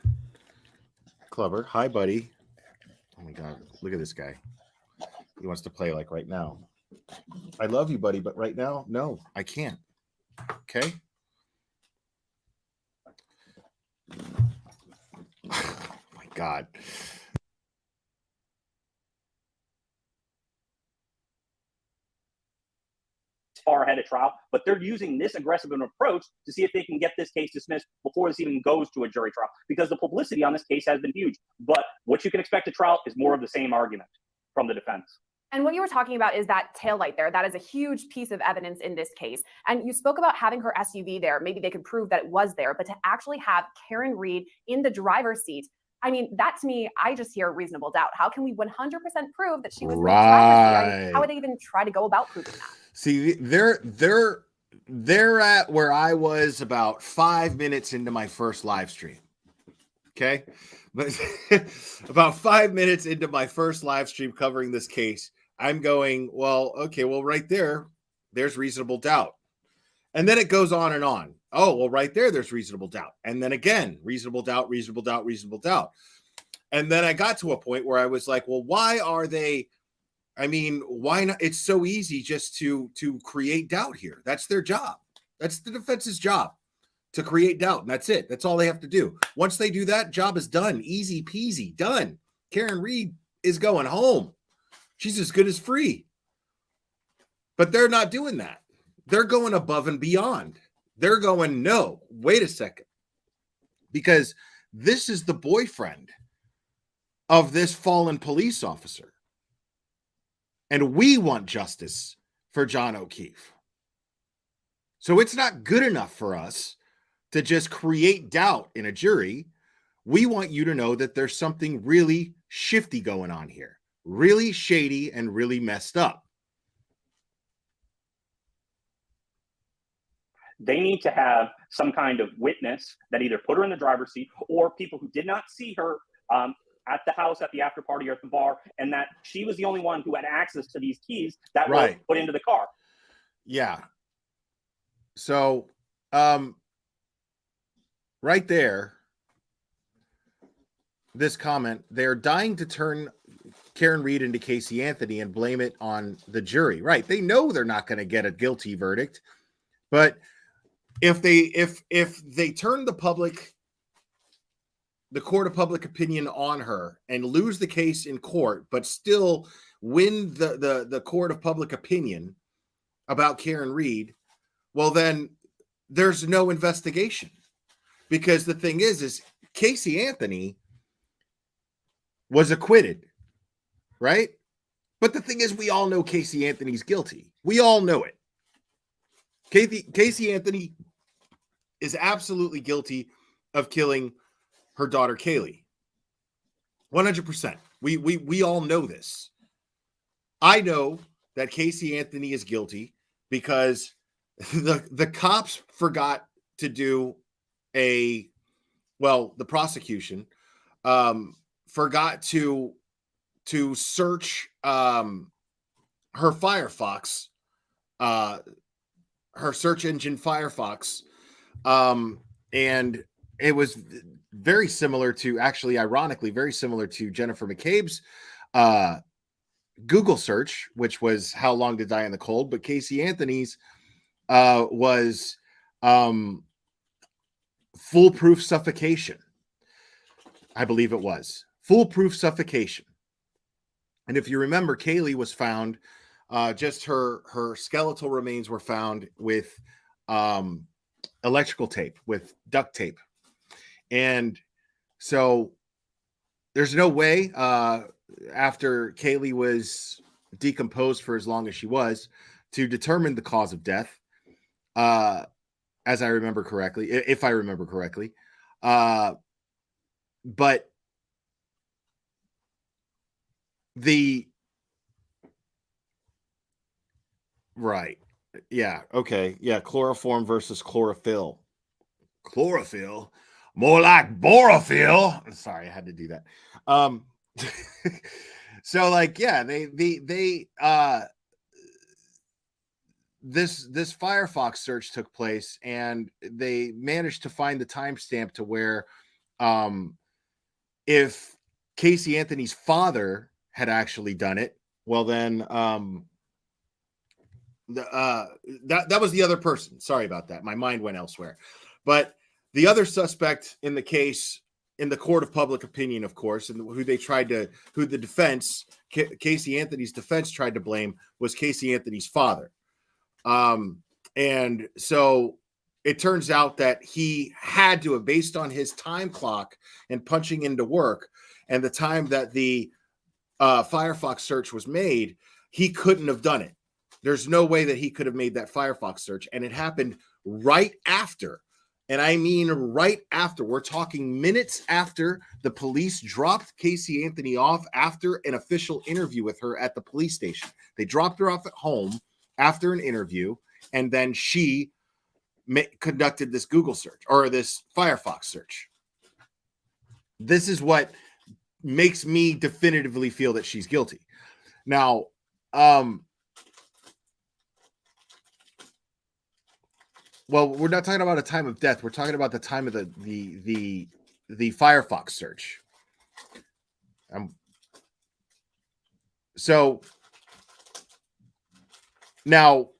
Clever. Hi, buddy. Oh my God. Look at this guy. He wants to play like right now. I love you, buddy, but right now, no, I can't. Okay. Oh my God. Far ahead of trial, but they're using this aggressive an approach to see if they can get this case dismissed before this even goes to a jury trial, because the publicity on this case has been huge. But what you can expect at trial is more of the same argument from the defense. And what you were talking about is that taillight there. That is a huge piece of evidence in this case. And you spoke about having her SUV there. Maybe they could prove that it was there, but to actually have Karen Reed in the driver's seat, I mean, that to me, I just hear reasonable doubt. How can we 100% prove that she was in the driver's seat? I mean, how would they even try to go about proving that? See, they're at where I was about 5 minutes into my first live stream. Okay. But about 5 minutes into my first live stream covering this case, I'm going, well, okay, well, right there's reasonable doubt. And then it goes on and on. Oh, well, right there's reasonable doubt. And then again, reasonable doubt, reasonable doubt, reasonable doubt. And then I got to a point where I was like, well, why are they? I mean, why not? It's so easy just to create doubt here. That's their job. That's the defense's job, to create doubt. And that's it. That's all they have to do. Once they do that, job is done. Easy peasy, done. Karen Reed is going home. She's as good as free. But they're not doing that. They're going above and beyond. They're going, no, wait a second. Because this is the boyfriend of this fallen police officer. And we want justice for John O'Keefe. So it's not good enough for us to just create doubt in a jury. We want you to know that there's something really shifty going on here, really shady and really messed up. They need to have some kind of witness that either put her in the driver's seat, or people who did not see her at the house, at the after party, or at the bar, and that she was the only one who had access to these keys that were put into the car. Yeah. So, right there, this comment, they're dying to turn Karen Reed into Casey Anthony and blame it on the jury. Right. They know they're not going to get a guilty verdict, but if they turn the court of public opinion on her and lose the case in court, but still win the court of public opinion about Karen Reed, well, then there's no investigation. Because the thing is Casey Anthony was acquitted, right? But the thing is, we all know Casey Anthony's guilty. We all know it. Casey Anthony is absolutely guilty of killing her daughter, Kaylee. 100%. We all know this. I know that Casey Anthony is guilty because the cops forgot to do the prosecution forgot to search her Firefox, her search engine Firefox, and it was very similar to, actually, ironically, very similar to Jennifer McCabe's Google search, which was how long to die in the cold. But Casey Anthony's was foolproof suffocation. I believe it was foolproof suffocation. And if you remember, Kaylee was found, just her skeletal remains were found with electrical tape, with duct tape. And so there's no way after Kaylee was decomposed for as long as she was to determine the cause of death, as I remember correctly, if I remember correctly. But right. Yeah. Okay. Yeah. Chloroform versus chlorophyll. Chlorophyll. More like borophyll. Sorry, I had to do that. So like, yeah, this Firefox search took place, and they managed to find the timestamp to where if Casey Anthony's father had actually done it, well then that was the other person. Sorry about that. My mind went elsewhere. But the other suspect in the case, in the court of public opinion, of course, and who the defense, Casey Anthony's defense tried to blame, was Casey Anthony's father. And so it turns out that he had to have, based on his time clock and punching into work and the time that the Firefox search was made, he couldn't have done it. There's no way that he could have made that Firefox search. And it happened right after. And I mean, right after. We're talking minutes after the police dropped Casey Anthony off after an official interview with her at the police station. They dropped her off at home after an interview, and then she conducted this Google search, or this Firefox search. This is what makes me definitively feel that she's guilty. Now, Well, we're not talking about a time of death. We're talking about the time of the Firefox search. So now,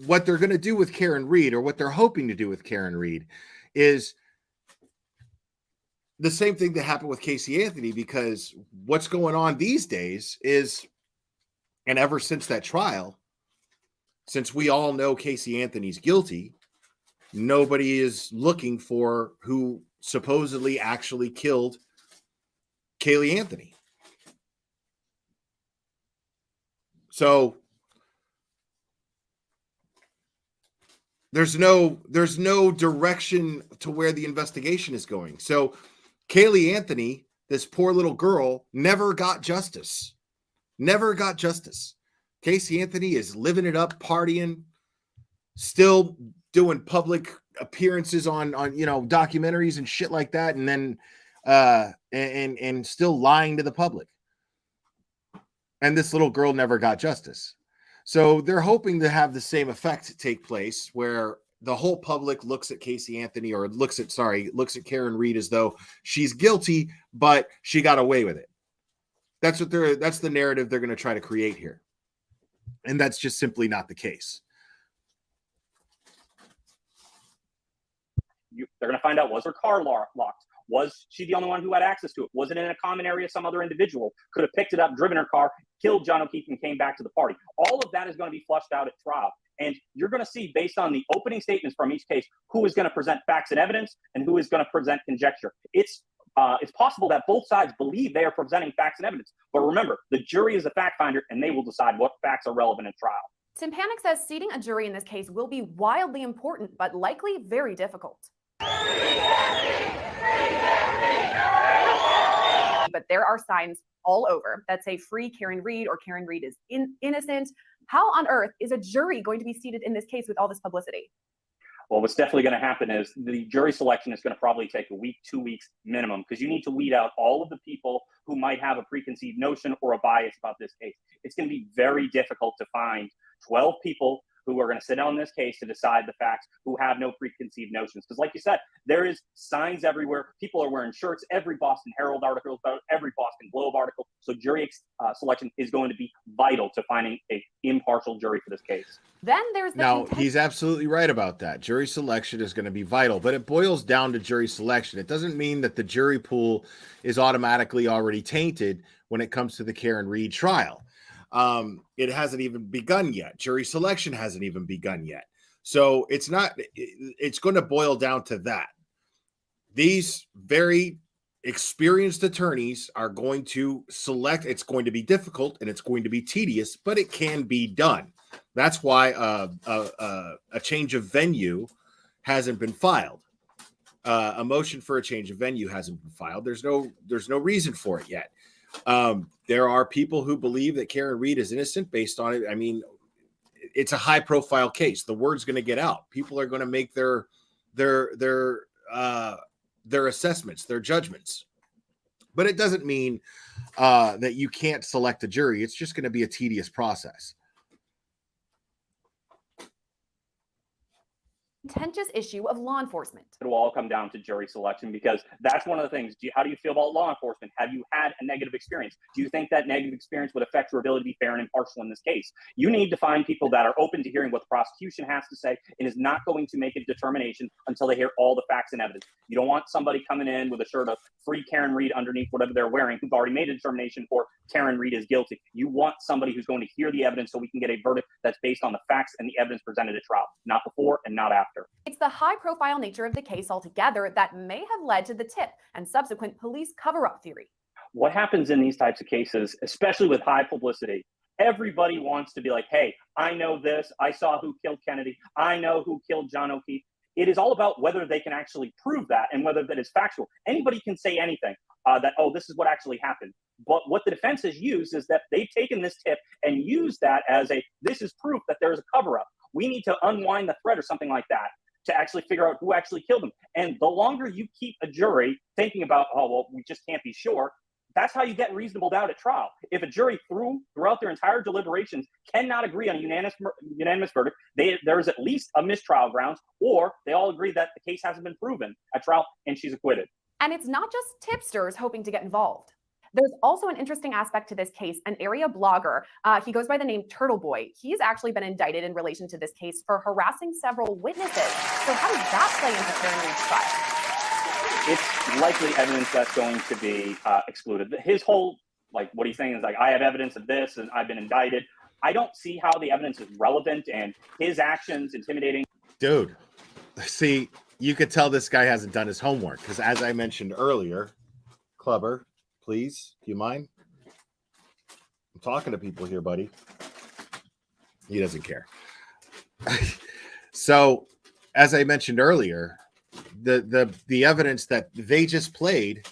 what they're going to do with Karen Reed, or what they're hoping to do with Karen Reed, is the same thing that happened with Casey Anthony, because what's going on these days is, and ever since that trial, since we all know Casey Anthony's guilty, nobody is looking for who supposedly actually killed Kaylee Anthony. So there's no direction to where the investigation is going. So Kaylee Anthony, this poor little girl, never got justice. Never got justice. Casey Anthony is living it up, partying, still doing public appearances on documentaries and shit like that, and then and still lying to the public. And this little girl never got justice. So they're hoping to have the same effect take place, where the whole public looks at Casey Anthony, or looks at Karen Reed as though she's guilty, but she got away with it. That's the narrative they're going to try to create here. And that's just simply not the case. They're going to find out, was her car locked? Was she the only one who had access to it? Was it in a common area? Some other individual could have picked it up, driven her car, killed John O'Keefe, and came back to the party. All of that is going to be flushed out at trial. And you're going to see, based on the opening statements from each case, who is going to present facts and evidence and who is going to present conjecture. It's possible that both sides believe they are presenting facts and evidence. But remember, the jury is a fact finder, and they will decide what facts are relevant in trial. Tim Panic says seating a jury in this case will be wildly important, but likely very difficult. But there are signs all over that say free Karen Reed, or Karen Reed is innocent. How on earth is a jury going to be seated in this case with all this publicity? Well, what's definitely going to happen is the jury selection is going to probably take a week, 2 weeks minimum, because you need to weed out all of the people who might have a preconceived notion or a bias about this case. It's going to be very difficult to find 12 people who are going to sit on this case to decide the facts, who have no preconceived notions. Because like you said, there is signs everywhere. People are wearing shirts. Every Boston Herald article is about it, every Boston Globe article. So jury selection is going to be vital to finding an impartial jury for this case. Then there's he's absolutely right about that. Jury selection is going to be vital, but it boils down to jury selection. It doesn't mean that the jury pool is automatically already tainted when it comes to the Karen Reed trial. It hasn't even begun yet. Jury selection hasn't even begun yet. So it's going to boil down to that. These very experienced attorneys are going to select. It's going to be difficult and it's going to be tedious, but it can be done. That's why a change of venue hasn't been filed. A motion for a change of venue hasn't been filed. There's no reason for it yet. There are people who believe that Karen Reed is innocent based on it. I mean, it's a high profile case. The word's going to get out. People are going to make their assessments, their judgments. But it doesn't mean that you can't select a jury. It's just going to be a tedious process. Contentious issue of law enforcement. It will all come down to jury selection, because that's one of the things. How do you feel about law enforcement? Have you had a negative experience? Do you think that negative experience would affect your ability to be fair and impartial in this case? You need to find people that are open to hearing what the prosecution has to say and is not going to make a determination until they hear all the facts and evidence. You don't want somebody coming in with a shirt of free Karen Reed underneath whatever they're wearing who've already made a determination for Karen Reed is guilty. You want somebody who's going to hear the evidence so we can get a verdict that's based on the facts and the evidence presented at trial, not before and not after. It's the high-profile nature of the case altogether that may have led to the tip and subsequent police cover-up theory. What happens in these types of cases, especially with high publicity, everybody wants to be like, hey, I know this. I saw who killed Kennedy. I know who killed John O'Keefe. It is all about whether they can actually prove that and whether that is factual. Anybody can say anything that, oh, this is what actually happened. But what the defense has used is that they've taken this tip and used that as this is proof that there is a cover-up. We need to unwind the thread or something like that to actually figure out who actually killed them. And the longer you keep a jury thinking about, oh, well, we just can't be sure, That's how you get reasonable doubt at trial. If a jury throughout their entire deliberations cannot agree on a unanimous verdict, there is at least a mistrial grounds, or they all agree that the case hasn't been proven at trial and she's acquitted. And it's not just tipsters hoping to get involved. There's also an interesting aspect to this case. An area blogger, he goes by the name Turtle Boy. He's actually been indicted in relation to this case for harassing several witnesses. So how does that play into Karen Reed's trial? It's likely evidence that's going to be excluded. His whole, what he's saying is I have evidence of this and I've been indicted. I don't see how the evidence is relevant and his actions intimidating. Dude, see, you could tell this guy hasn't done his homework because, as I mentioned earlier, Clubber, please, do you mind? I'm talking to people here, buddy. He doesn't care. So, as I mentioned earlier, the evidence that they just played,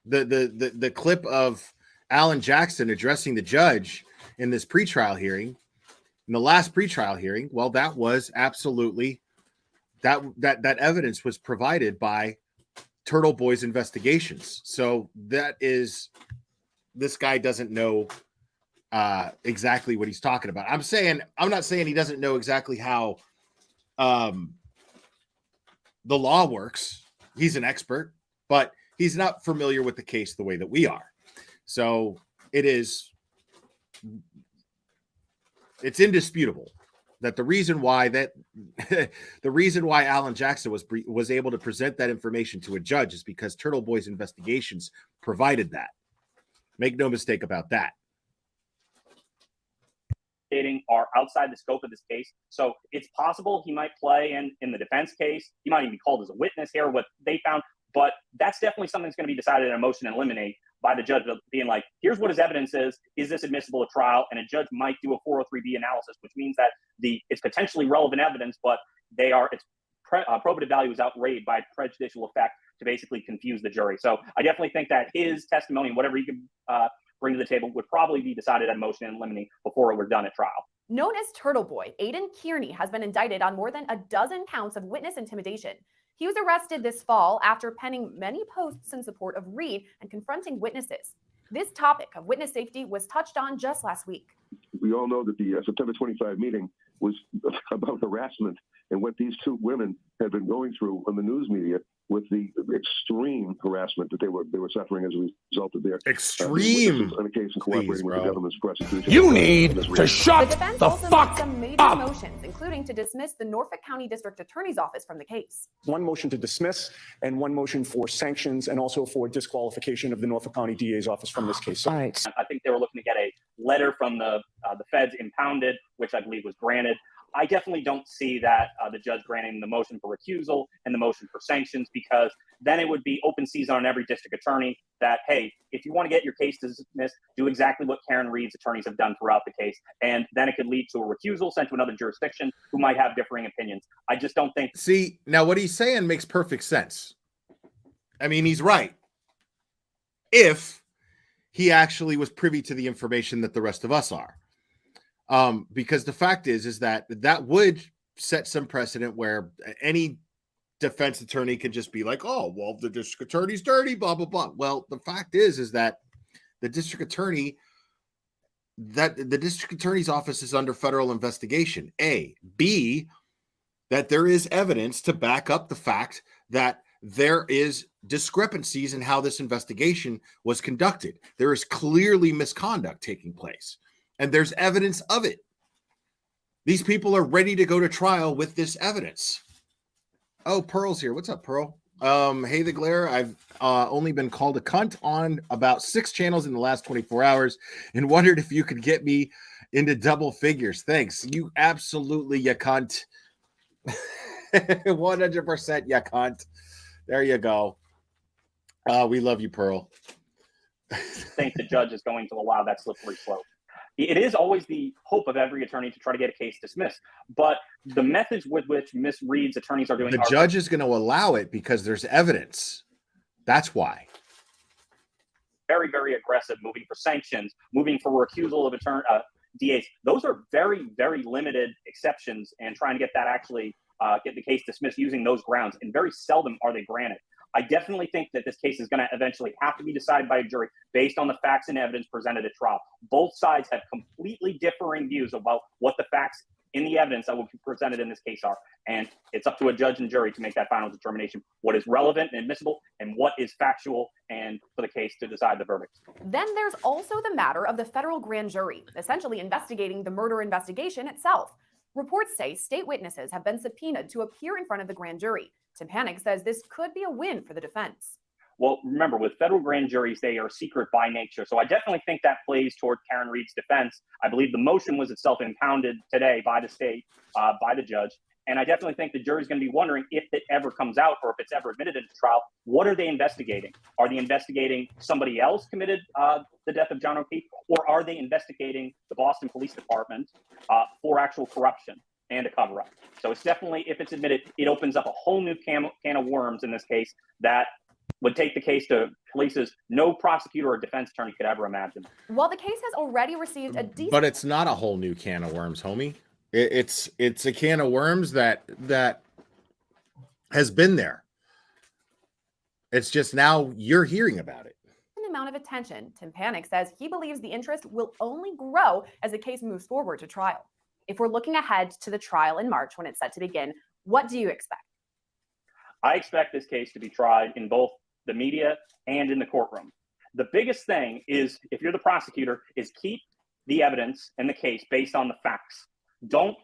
the clip of Alan Jackson addressing the judge in this pretrial hearing, in the last pretrial hearing, well, that was absolutely that evidence was provided by Turtle Boy's investigations. So that is, this guy doesn't know exactly what he's talking about. I'm not saying he doesn't know exactly how the law works. He's an expert, but he's not familiar with the case the way that we are. So it's indisputable that the reason why Alan Jackson was able to present that information to a judge is because Turtle Boy's investigations provided that. Make no mistake about that. Are outside the scope of this case. So it's possible he might play in the defense case. He might even be called as a witness here, what they found. But that's definitely something that's going to be decided in a motion and eliminate by the judge, being like, here's what his evidence is. Is this admissible at trial? And a judge might do a 403B analysis, which means that it's potentially relevant evidence, but its probative value is outweighed by prejudicial effect to basically confuse the jury. So I definitely think that his testimony, whatever he could bring to the table, would probably be decided at motion and eliminate before it were done at trial. Known as Turtle Boy, Aidan Kearney has been indicted on more than a dozen counts of witness intimidation. He was arrested this fall after penning many posts in support of Reed and confronting witnesses. This topic of witness safety was touched on just last week. We all know that the September 25 meeting was about harassment and what these two women had been going through on the news media with the extreme harassment that they were suffering as a result of their extreme on a case and cooperating with the government's prosecution. You need to shut the defense the also fuck made some major up. motions, including to dismiss the Norfolk County District Attorney's Office from the case. One motion to dismiss and one motion for sanctions and also for disqualification of the Norfolk County DA's office from this case. I think they were looking to get a letter from the feds impounded, which I believe was granted. I definitely don't see that the judge granting the motion for recusal and the motion for sanctions, because then it would be open season on every district attorney that, hey, if you want to get your case dismissed, do exactly what Karen Reed's attorneys have done throughout the case. And then it could lead to a recusal sent to another jurisdiction who might have differing opinions. I just don't think. See, now what he's saying makes perfect sense. I mean, he's right. If he actually was privy to the information that the rest of us are. Because the fact is that would set some precedent where any defense attorney could just be like, oh, well, the district attorney's dirty, blah, blah, blah. Well, the fact is that the district attorney's office is under federal investigation. A. B, that there is evidence to back up the fact that there is discrepancies in how this investigation was conducted. There is clearly misconduct taking place. And there's evidence of it. These people are ready to go to trial with this evidence. Oh, Pearl's here. What's up, Pearl? Hey, the glare. I've only been called a cunt on about 6 channels in the last 24 hours and wondered if you could get me into double figures. Thanks. You absolutely, you cunt. 100% you cunt. There you go. We love you, Pearl. I think the judge is going to allow that slippery slope. It is always the hope of every attorney to try to get a case dismissed, but the methods with which Ms. Reed's attorneys are doing the judge is going to allow it because there's evidence. That's why. Very, very aggressive, moving for sanctions, moving for recusal of DAs. Those are very, very limited exceptions, and trying to get that actually get the case dismissed using those grounds, and very seldom are they granted. I definitely think that this case is going to eventually have to be decided by a jury based on the facts and evidence presented at trial. Both sides have completely differing views about what the facts in the evidence that will be presented in this case are. And it's up to a judge and jury to make that final determination, what is relevant and admissible and what is factual, and for the case to decide the verdict. Then there's also the matter of the federal grand jury, essentially investigating the murder investigation itself. Reports say state witnesses have been subpoenaed to appear in front of the grand jury. Tympanik says this could be a win for the defense. Well, remember, with federal grand juries, they are secret by nature. So I definitely think that plays toward Karen Reed's defense. I believe the motion was itself impounded today by the state, by the judge. And I definitely think the jury's going to be wondering if it ever comes out or if it's ever admitted into trial, what are they investigating? Are they investigating somebody else committed the death of John O'Keefe? Or are they investigating the Boston Police Department for actual corruption and a cover-up? So it's definitely, if it's admitted, it opens up a whole new can of worms in this case that would take the case to places no prosecutor or defense attorney could ever imagine. While the case has already received a decent... But it's not a whole new can of worms, homie. It's a can of worms that has been there. It's just now you're hearing about it. amount of attention, Tympanik says he believes the interest will only grow as the case moves forward to trial. If we're looking ahead to the trial in March when it's set to begin, what do you expect? I expect this case to be tried in both the media and in the courtroom. The biggest thing is, if you're the prosecutor, is keep the evidence and the case based on the facts. Don't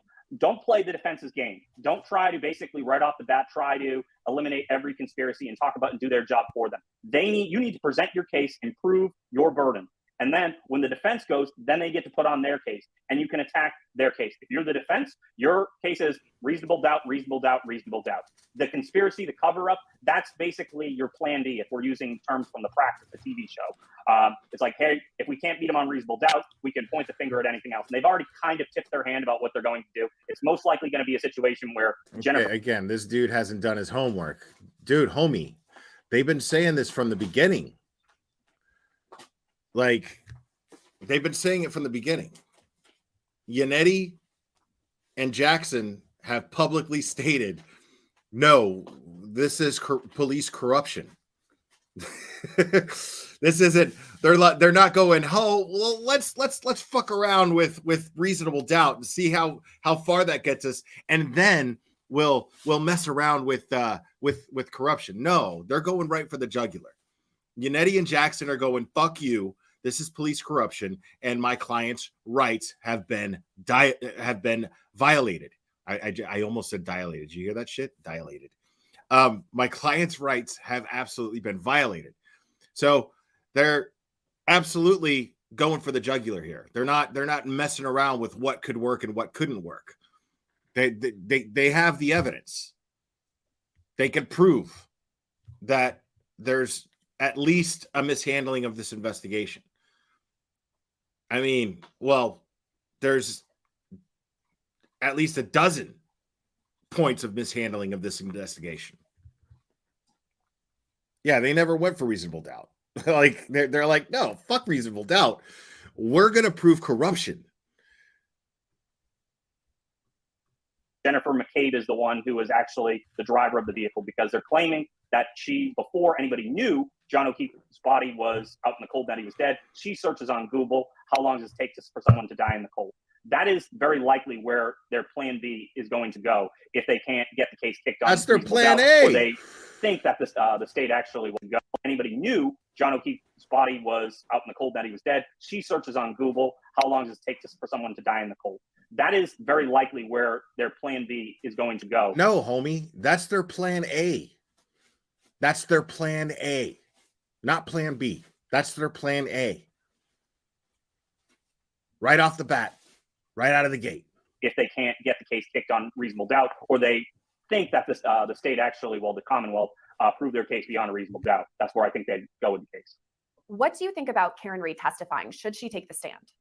play the defense's game. Don't try to basically right off the bat try to eliminate every conspiracy and talk about and do their job for them. You need to present your case and prove your burden. And then when the defense goes, then they get to put on their case and you can attack their case. If you're the defense, your case is reasonable doubt, reasonable doubt, reasonable doubt. The conspiracy, the cover up, that's basically your plan D if we're using terms from the practice, the TV show. It's like, hey, if we can't beat them on reasonable doubt, we can point the finger at anything else. And they've already kind of tipped their hand about what they're going to do. It's most likely going to be a situation where Jennifer... Again, this dude hasn't done his homework. Dude, homie, they've been saying this from the beginning. Like, they've been saying it from the beginning. Yannetti and Jackson have publicly stated, no, this is police corruption. This isn't, they're not going, oh, well, let's fuck around with reasonable doubt and see how far that gets us, and then we'll mess around with corruption. No, they're going right for the jugular. Yannetti and Jackson are going, fuck you. This is police corruption, and my client's rights have been violated. I almost said dilated. Did you hear that shit? Dilated. My client's rights have absolutely been violated. So they're absolutely going for the jugular here. They're not messing around with what could work and what couldn't work. They have the evidence. They can prove that there's at least a mishandling of this investigation. I mean, well, there's at least a dozen points of mishandling of this investigation. Yeah, they never went for reasonable doubt. Like they're like, no, fuck reasonable doubt. We're going to prove corruption. Jennifer McCabe is the one who was actually the driver of the vehicle, because they're claiming that she, before anybody knew John O'Keefe's body was out in the cold, that he was dead, she searches on Google, how long does it take for someone to die in the cold? That is very likely where their plan B is going to go if they can't get the case kicked off. That's their plan A. Or they think that the state actually will go. Anybody knew John O'Keefe's body was out in the cold, that he was dead, she searches on Google, how long does it take for someone to die in the cold? That is very likely where their plan B is going to go. No, homie, that's their plan A. That's their plan A, not plan B. That's their plan A. Right off the bat, right out of the gate. If they can't get the case kicked on reasonable doubt, or they think that the state actually, well, the Commonwealth, prove their case beyond a reasonable doubt, that's where I think they'd go with the case. What do you think about Karen Reed testifying? Should she take the stand?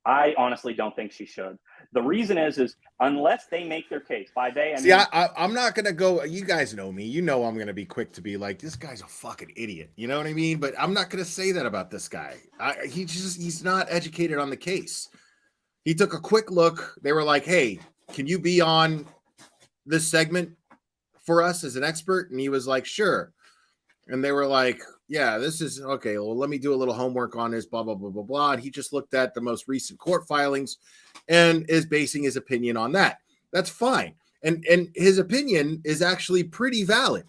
I honestly don't think she should. The reason is unless they make their case, by they, I'm not going to go, you guys know me, you know I'm going to be quick to be like, this guy's a fucking idiot, you know what I mean? But I'm not going to say that about this guy. He's not educated on the case. He took a quick look. They were like, hey, can you be on this segment for us as an expert? And he was like, sure. And they were like, yeah, this is okay. Well, let me do a little homework on this, blah, blah, blah, blah, blah. And he just looked at the most recent court filings and is basing his opinion on that. That's fine. And his opinion is actually pretty valid.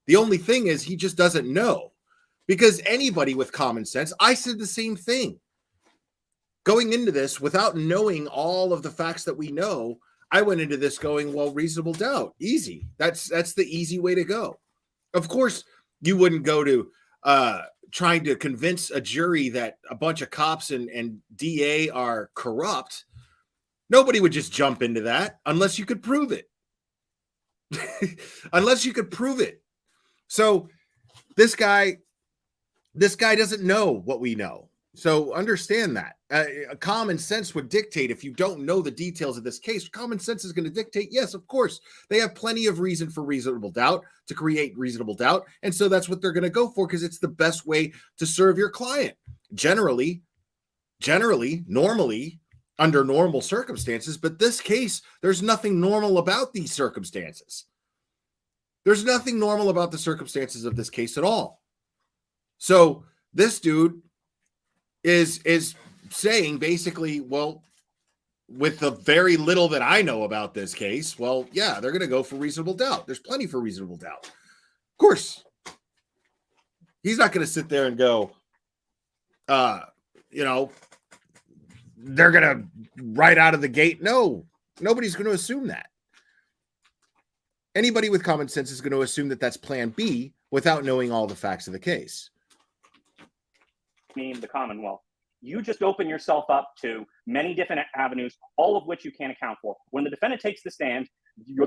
The only thing is he just doesn't know, because anybody with common sense, I said the same thing. Going into this without knowing all of the facts that we know, I went into this going, well, reasonable doubt, easy. That's the easy way to go. Of course, you wouldn't go to trying to convince a jury that a bunch of cops and DA are corrupt. Nobody would just jump into that unless you could prove it. Unless you could prove it. So this guy doesn't know what we know. So understand that. Common sense would dictate, if you don't know the details of this case, common sense is going to dictate, yes, of course, they have plenty of reason for reasonable doubt, to create reasonable doubt. And so that's what they're going to go for, because it's the best way to serve your client. Generally, normally, under normal circumstances, but this case, there's nothing normal about these circumstances. There's nothing normal about the circumstances of this case at all. So this dude is saying basically, well, with the very little that I know about this case, well, yeah, they're going to go for reasonable doubt. There's plenty for reasonable doubt. Of course, he's not going to sit there and go, they're going to right out of the gate. No, nobody's going to assume that. Anybody with common sense is going to assume that that's plan B without knowing all the facts of the case. The Commonwealth. You just open yourself up to many different avenues, all of which you can't account for. When the defendant takes the stand,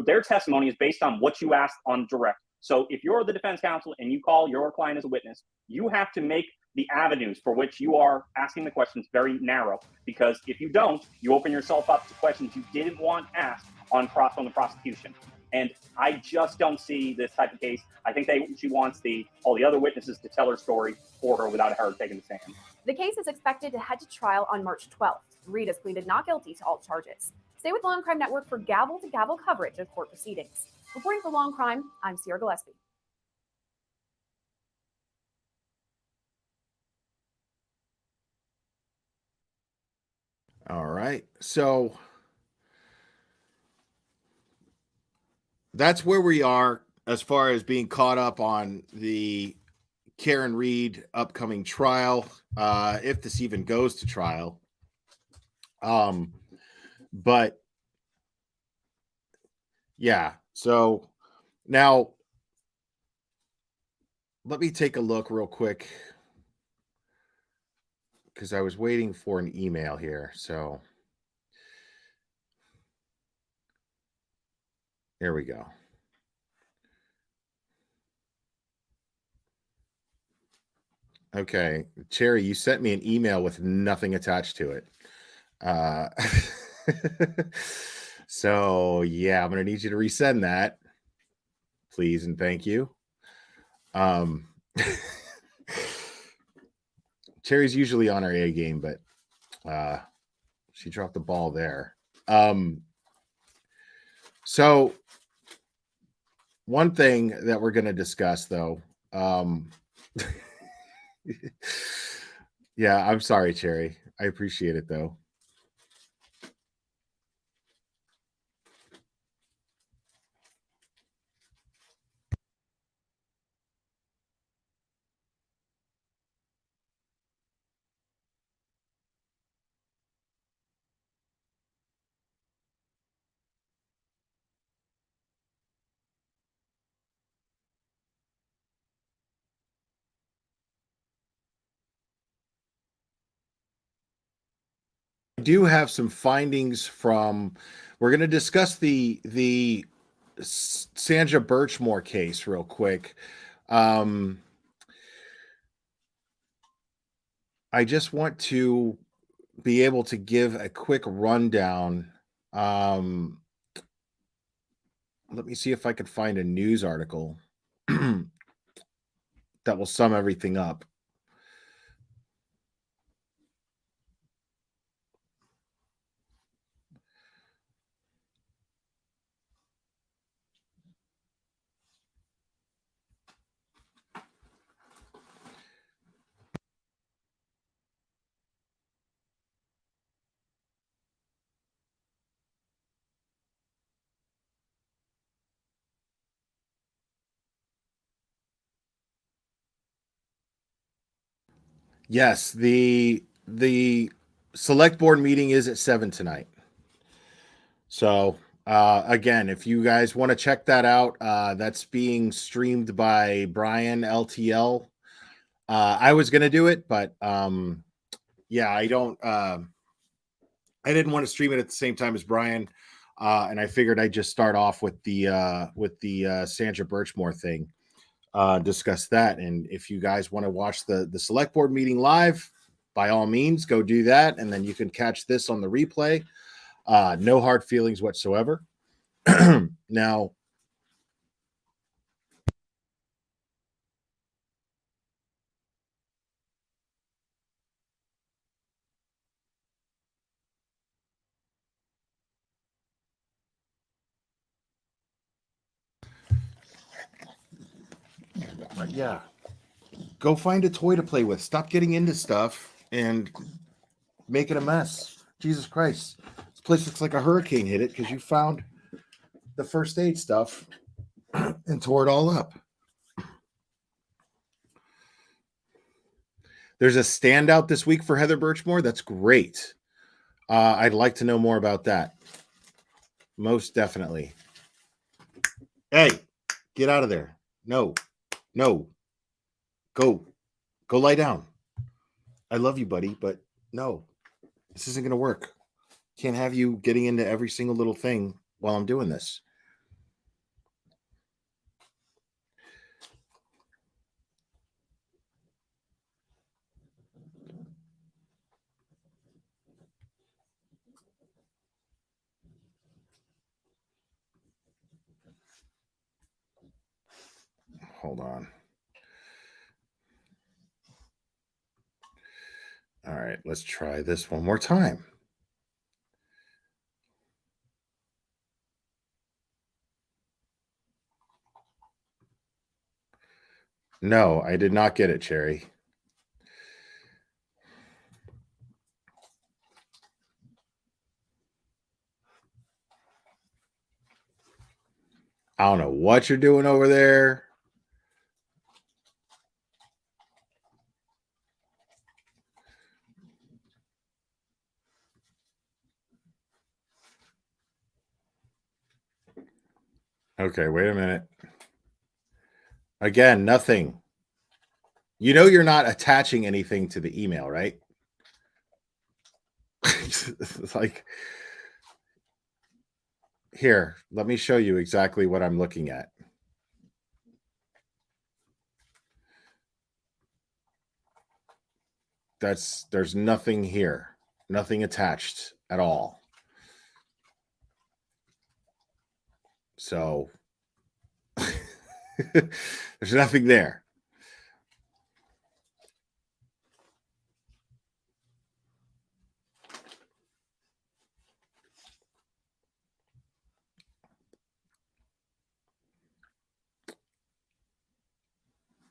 their testimony is based on what you asked on direct. So if you're the defense counsel and you call your client as a witness, you have to make the avenues for which you are asking the questions very narrow, because if you don't, you open yourself up to questions you didn't want asked on the prosecution. And I just don't see this type of case. I think she wants all the other witnesses to tell her story for her without her taking the stand. The case is expected to head to trial on March 12th. Reed has pleaded not guilty to all charges. Stay with Law and Crime Network for gavel-to-gavel coverage of court proceedings. Reporting for Law and Crime, I'm Sierra Gillespie. All right. So that's where we are as far as being caught up on the Karen Reed upcoming trial, if this even goes to trial. But yeah, so now let me take a look real quick, because I was waiting for an email here. So here we go. Okay, Cherry, you sent me an email with nothing attached to it. So yeah, I'm gonna need you to resend that, please and thank you. Cherry's usually on her A game, but she dropped the ball there. So one thing that we're going to discuss, though, yeah, I'm sorry, Cherry. I appreciate it, though. I do have some findings from. We're going to discuss the Sandra Birchmore case real quick. I just want to be able to give a quick rundown. Let me see if I could find a news article that will sum everything up. Yes, the select board meeting is at 7 tonight. So again, if you guys want to check that out, that's being streamed by Brian LTL. I was gonna do it, but yeah, I didn't want to stream it at the same time as Brian. And I figured I'd just start off with the Sandra Birchmore thing, discuss that. And if you guys want to watch the select board meeting live, by all means, go do that. And then you can catch this on the replay. No hard feelings whatsoever. Now, yeah, go find a toy to play with. Stop getting into stuff and making a mess. Jesus Christ. This place looks like a hurricane hit it because you found the first aid stuff and tore it all up. There's a standout this week for Heather Birchmore. That's great. I'd like to know more about that. Most definitely. Hey, get out of there. No. Go lie down. I love you, buddy, but no, this isn't going to work. Can't have you getting into every single little thing while I'm doing this. Hold on. All right, let's try this one more time. No, I did not get it, Cherry. I don't know what you're doing over there. Okay, wait a minute. Again, nothing. You know you're not attaching anything to the email, right? It's like, here, let me show you exactly what I'm looking at. There's nothing here, nothing attached at all. So there's nothing there.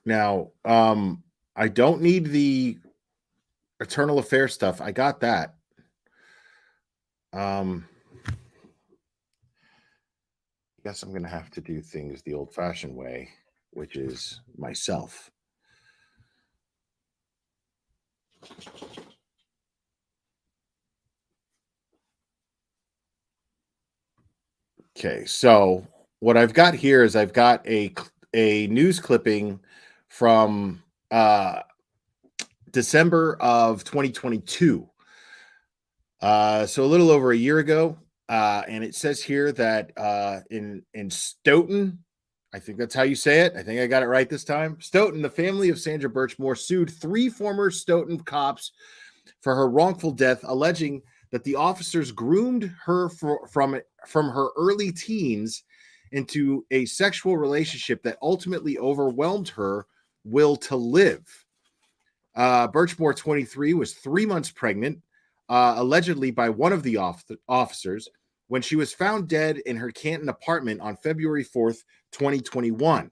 Now, I don't need the Eternal Affair stuff. I got that. I guess I'm going to have to do things the old-fashioned way, which is myself. Okay, so what I've got here is I've got a news clipping from December of 2022. So a little over a year ago. And it says here that in Stoughton, I think that's how you say it. I think I got it right this time. Stoughton, the family of Sandra Birchmore sued 3 former Stoughton cops for her wrongful death, alleging that the officers groomed her from her early teens into a sexual relationship that ultimately overwhelmed her will to live. Birchmore, 23, was 3 months pregnant, allegedly by one of the officers, when she was found dead in her Canton apartment on February 4th, 2021.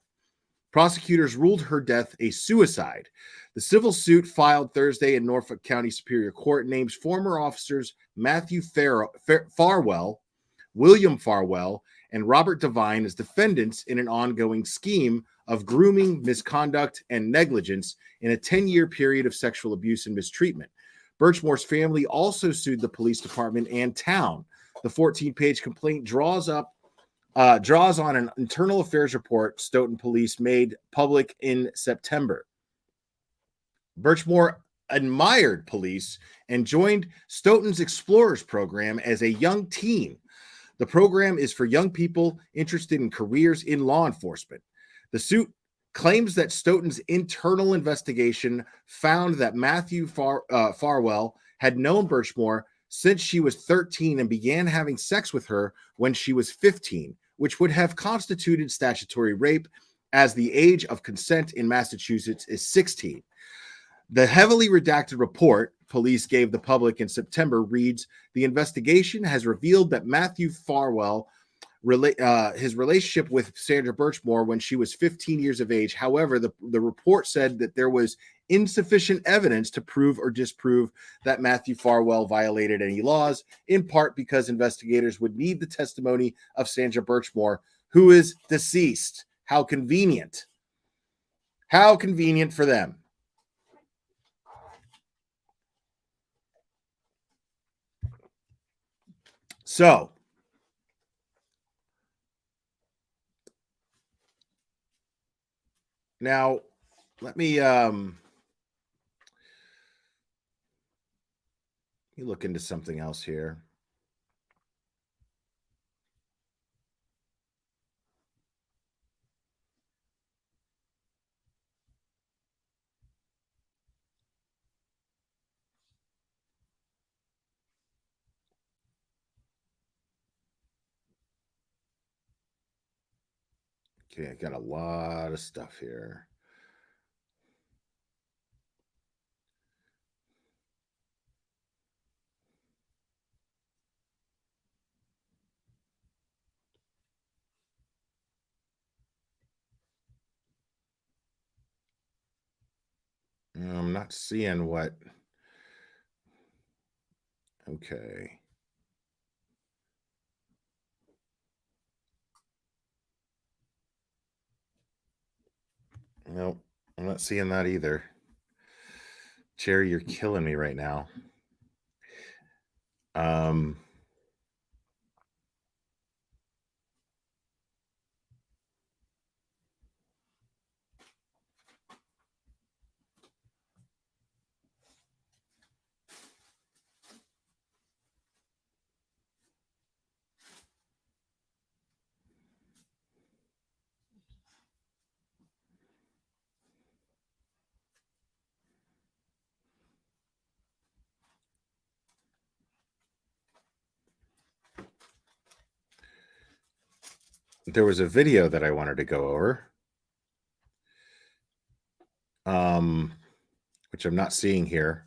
Prosecutors ruled her death a suicide. The civil suit filed Thursday in Norfolk County Superior Court names former officers Matthew Farwell, William Farwell, and Robert Devine as defendants in an ongoing scheme of grooming, misconduct, and negligence in a 10-year period of sexual abuse and mistreatment. Birchmore's family also sued the police department and town. The 14-page complaint draws on an internal affairs report Stoughton police made public in September. Birchmore admired police and joined Stoughton's Explorers program as a young teen. The program is for young people interested in careers in law enforcement. The suit claims that Stoughton's internal investigation found that Matthew Farwell had known Birchmore since she was 13 and began having sex with her when she was 15, which would have constituted statutory rape, as the age of consent in Massachusetts is 16. The heavily redacted report police gave the public in September reads, the investigation has revealed that Matthew Farwell, his relationship with Sandra Birchmore when she was 15 years of age. However, the report said that there was insufficient evidence to prove or disprove that Matthew Farwell violated any laws, in part because investigators would need the testimony of Sandra Birchmore, who is deceased. How convenient. How convenient for them. So, now let me look into something else here. Okay, I got a lot of stuff here. I'm not seeing what. Okay. Nope, I'm not seeing that either. Cherry, you're killing me right now. There was a video that I wanted to go over, which I'm not seeing here.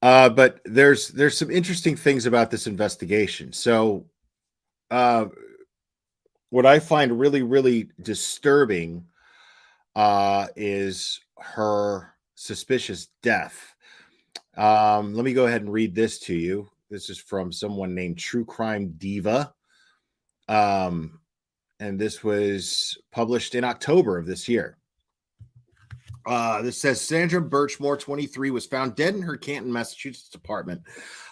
But there's some interesting things about this investigation. So, what I find really, really disturbing is her suspicious death. Let me go ahead and read this to you. This is from someone named True Crime Diva. And this was published in October of this year. This says Sandra Birchmore, 23, was found dead in her Canton, Massachusetts apartment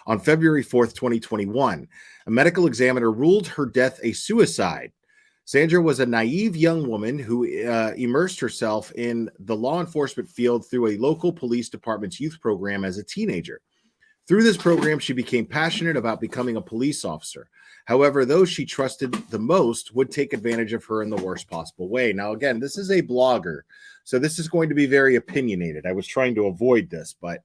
on February 4th, 2021. A medical examiner ruled her death a suicide. Sandra was a naive young woman who immersed herself in the law enforcement field through a local police department's youth program as a teenager. Through this program, she became passionate about becoming a police officer. However, those she trusted the most would take advantage of her in the worst possible way. Now, again, this is a blogger, so this is going to be very opinionated. I was trying to avoid this, but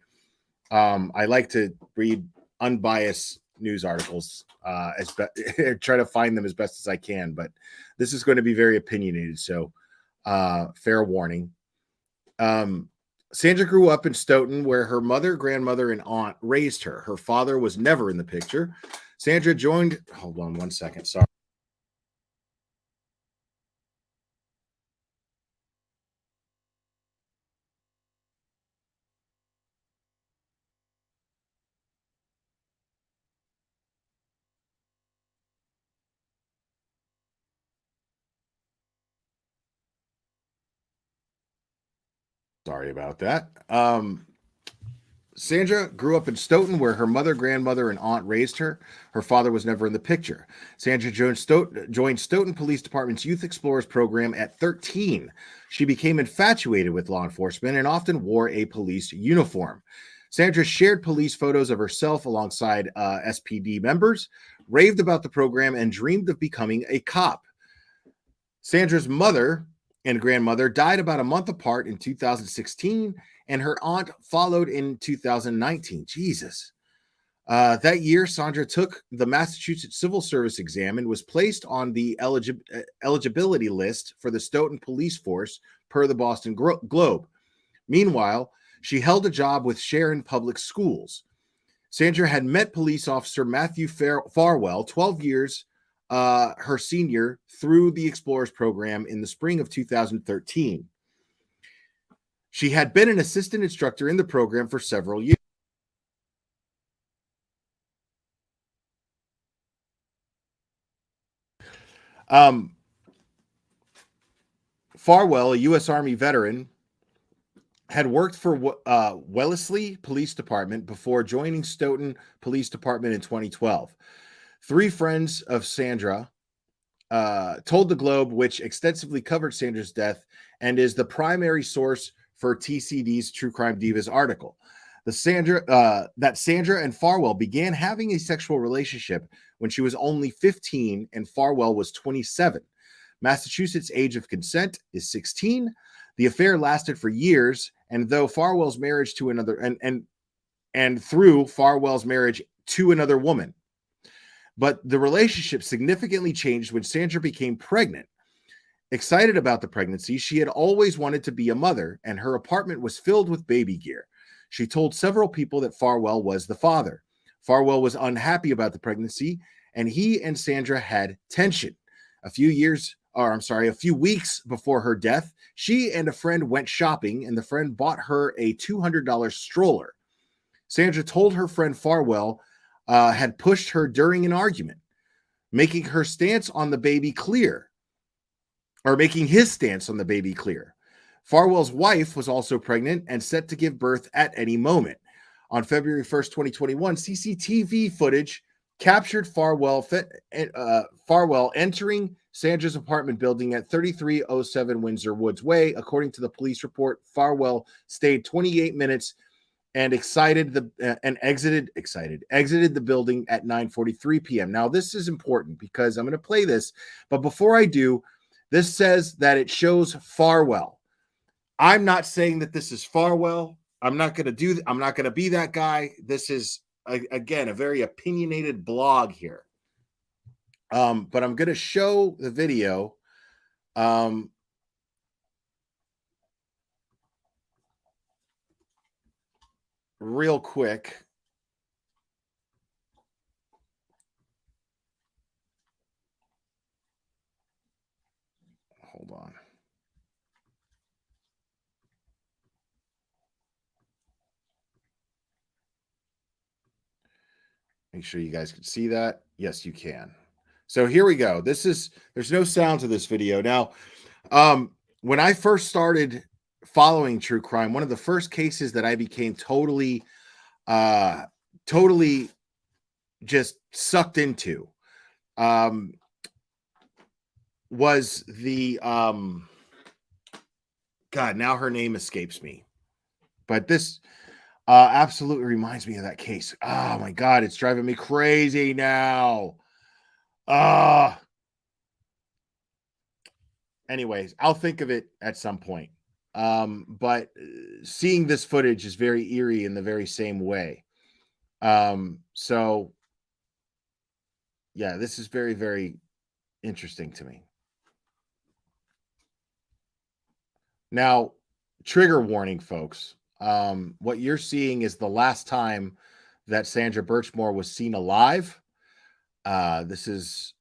I like to read unbiased news articles, try to find them as best as I can. But this is going to be very opinionated, so fair warning. Sandra grew up in Stoughton, where her mother, grandmother, and aunt raised her. Her father was never in the picture. Sandra joined. Hold on one second. Sorry. Sorry about that. Sandra grew up in Stoughton, where her mother, grandmother, and aunt raised her. Her father was never in the picture. Sandra joined Stoughton Police Department's Youth Explorers program at 13. She became infatuated with law enforcement and often wore a police uniform. Sandra shared police photos of herself alongside SPD members, raved about the program, and dreamed of becoming a cop. Sandra's mother and grandmother died about a month apart in 2016, and her aunt followed in 2019. Jesus. That year, Sandra took the Massachusetts Civil Service exam and was placed on the eligibility list for the Stoughton Police Force, per the Boston Globe. Meanwhile, she held a job with Sharon Public Schools. Sandra had met police officer Matthew Farwell 12 years her senior through the Explorers program in the spring of 2013. She had been an assistant instructor in the program for several years. Farwell, a U.S. Army veteran, had worked for Wellesley Police Department before joining Stoughton Police Department in 2012. Three friends of Sandra told the Globe, which extensively covered Sandra's death and is the primary source for TCD's True Crime Divas article, that Sandra and Farwell began having a sexual relationship when she was only 15 and Farwell was 27. Massachusetts' age of consent is 16. The affair lasted for years, and though Farwell's marriage to another and through Farwell's marriage to another woman. But the relationship significantly changed when Sandra became pregnant. Excited about the pregnancy, she had always wanted to be a mother, and her apartment was filled with baby gear. She told several people that Farwell was the father. Farwell was unhappy about the pregnancy, and he and Sandra had tension. A few weeks before her death, she and a friend went shopping, and the friend bought her a $200 stroller. Sandra told her friend Farwell had pushed her during an argument, making his stance on the baby clear. Farwell's wife was also pregnant and set to give birth at any moment. On February 1st, 2021, CCTV footage captured Farwell entering Sandra's apartment building at 3307 Windsor Woods Way. According to the police report, Farwell stayed 28 minutes and exited the building at 9:43 p.m. Now, this is important because I'm going to play this, but before I do, this says that it shows Farwell. I'm not saying that this is Farwell. I'm not going to be that guy. This is again a very opinionated blog here. But I'm going to show the video. Real quick. Hold on. Make sure you guys can see that. Yes, you can. So here we go. There's no sound to this video. Now, when I first started following true crime, one of the first cases that I became totally just sucked into was the God, now her name escapes me. But this absolutely reminds me of that case. Oh my God, it's driving me crazy now. Anyways, I'll think of it at some point. But seeing this footage is very eerie in the very same way. So yeah, this is very, very interesting to me. Now, trigger warning, folks. What you're seeing is the last time that Sandra Birchmore was seen alive. This is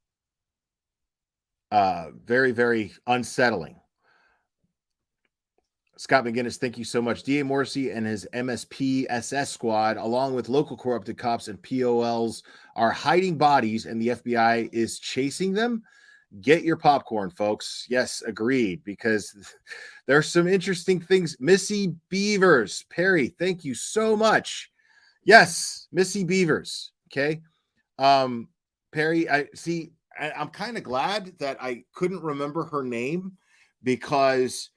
very, very unsettling. Scott McGinnis, thank you so much. D.A. Morrissey and his MSP SS squad, along with local corrupted cops and POLs, are hiding bodies, and the FBI is chasing them. Get your popcorn, folks. Yes, agreed, because there's some interesting things. Missy Beavers, Perry, thank you so much. Yes, Missy Beavers. Okay. Perry, I'm kind of glad that I couldn't remember her name, because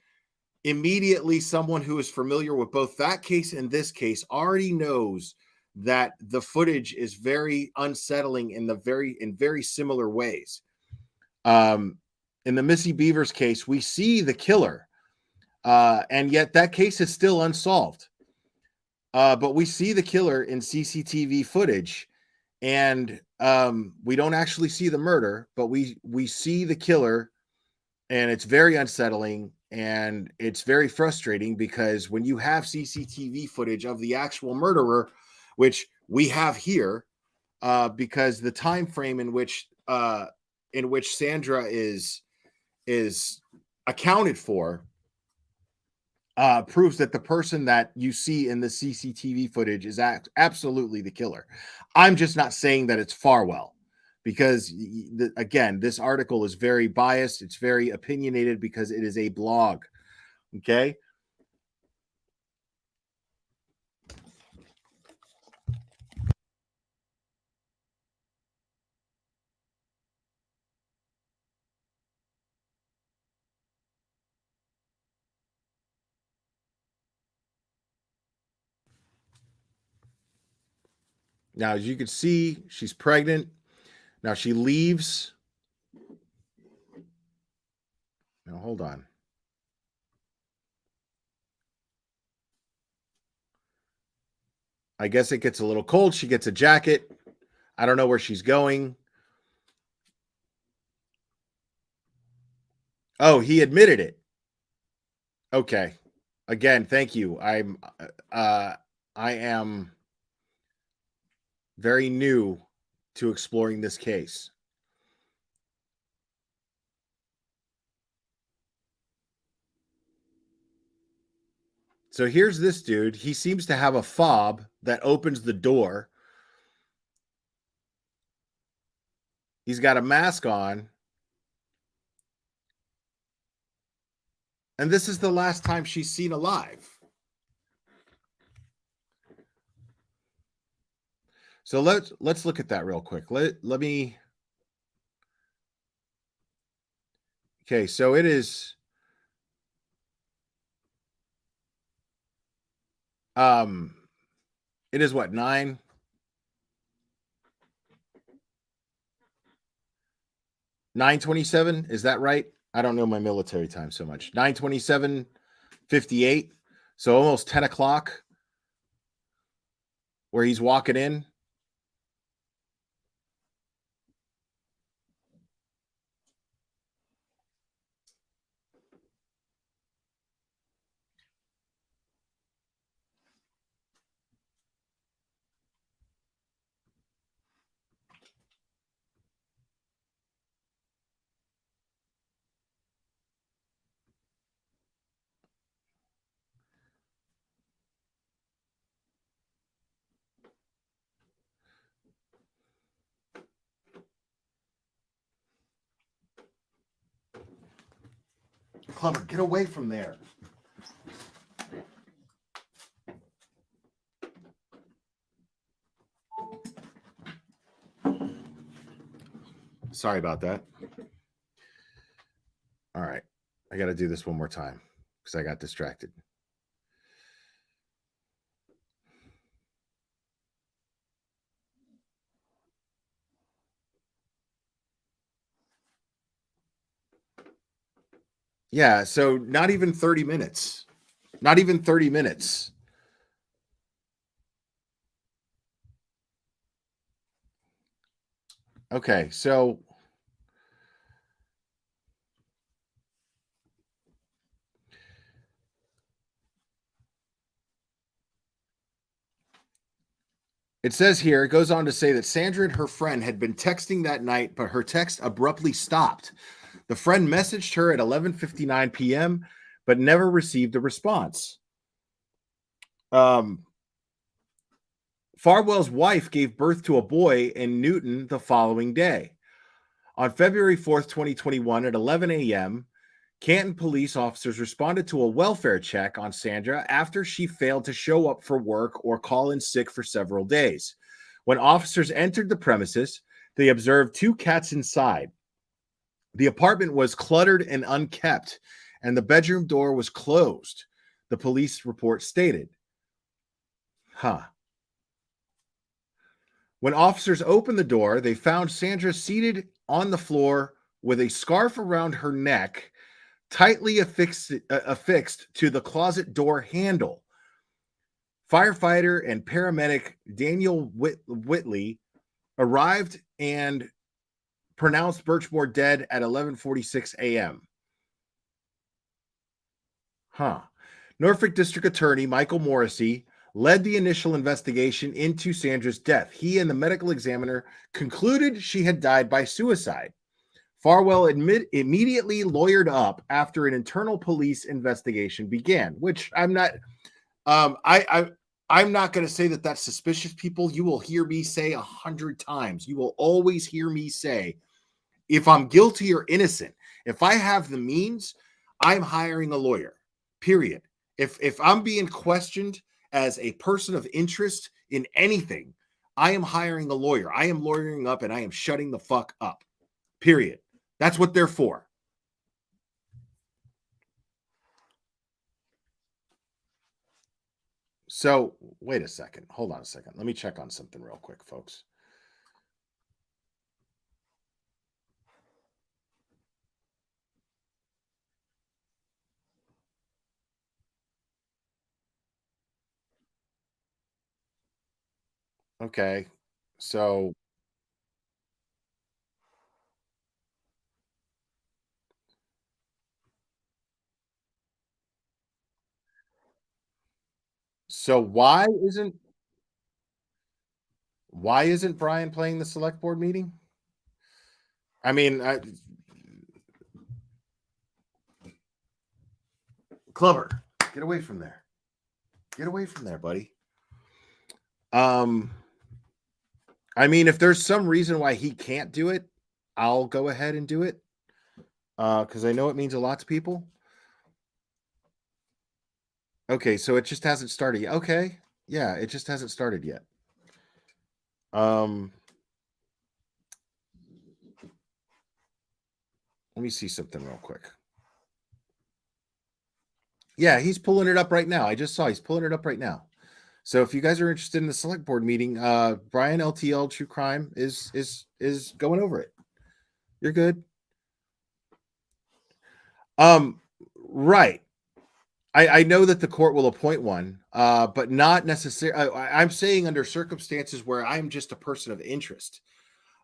immediately someone who is familiar with both that case and this case already knows that the footage is very unsettling in very similar ways. In the Missy Beavers case, we see the killer, and yet that case is still unsolved. But we see the killer in CCTV footage, and we don't actually see the murder, but we see the killer, and it's very unsettling, and it's very frustrating, because when you have CCTV footage of the actual murderer, which we have here, because the time frame in which Sandra is accounted for proves that the person that you see in the CCTV footage is absolutely the killer. I'm just not saying that it's Farwell, because again, this article is very biased. It's very opinionated because it is a blog. Okay. Now, as you can see, she's pregnant. Now she leaves. Now, hold on. I guess it gets a little cold. She gets a jacket. I don't know where she's going. Oh, he admitted it. Okay. Again, thank you. I am very new to exploring this case. So here's this dude. He seems to have a fob that opens the door. He's got a mask on. And this is the last time she's seen alive. So let's look at that real quick. Let me. Okay, so it is it is what, 9:27, is that right? I don't know my military time so much. 9:27:58. So almost 10 o'clock where he's walking in. Clever, get away from there. Sorry about that. All right. I got to do this one more time because I got distracted. Yeah, so not even 30 minutes. Not even 30 minutes. Okay, so it says here, it goes on to say that Sandra and her friend had been texting that night, but her text abruptly stopped. The friend messaged her at 11:59 p.m., but never received a response. Farwell's wife gave birth to a boy in Newton the following day. On February 4th, 2021, at 11 a.m., Canton police officers responded to a welfare check on Sandra after she failed to show up for work or call in sick for several days. When officers entered the premises, they observed 2 cats inside. The apartment was cluttered and unkept, and the bedroom door was closed, the police report stated. When officers opened the door, they found Sandra seated on the floor with a scarf around her neck, tightly affixed to the closet door handle. Firefighter and paramedic Daniel Whitley arrived and pronounced Birchmore dead at 11:46 a.m. Norfolk District Attorney Michael Morrissey led the initial investigation into Sandra's death. He and the medical examiner concluded she had died by suicide. Farwell immediately lawyered up after an internal police investigation began, which I'm not. I'm not going to say that that's suspicious, people. You will hear me say 100 times. You will always hear me say, if I'm guilty or innocent, if I have the means, I'm hiring a lawyer. Period. If I'm being questioned as a person of interest in anything, I am hiring a lawyer. I am lawyering up and I am shutting the fuck up. Period. That's what they're for. So, wait a second. Hold on a second. Let me check on something real quick, folks. Okay. So, why isn't Brian playing the select board meeting? I mean, Clover, get away from there. Get away from there, buddy. I mean, if there's some reason why he can't do it, I'll go ahead and do it. Because I know it means a lot to people. Okay, so it just hasn't started yet. Okay. Yeah, it just hasn't started yet. Let me see something real quick. Yeah, he's pulling it up right now. I just saw he's pulling it up right now. So if you guys are interested in the select board meeting, Brian LTL True Crime is going over it. You're good. Right. I know that the court will appoint one, but not necessarily. I'm saying under circumstances where I'm just a person of interest.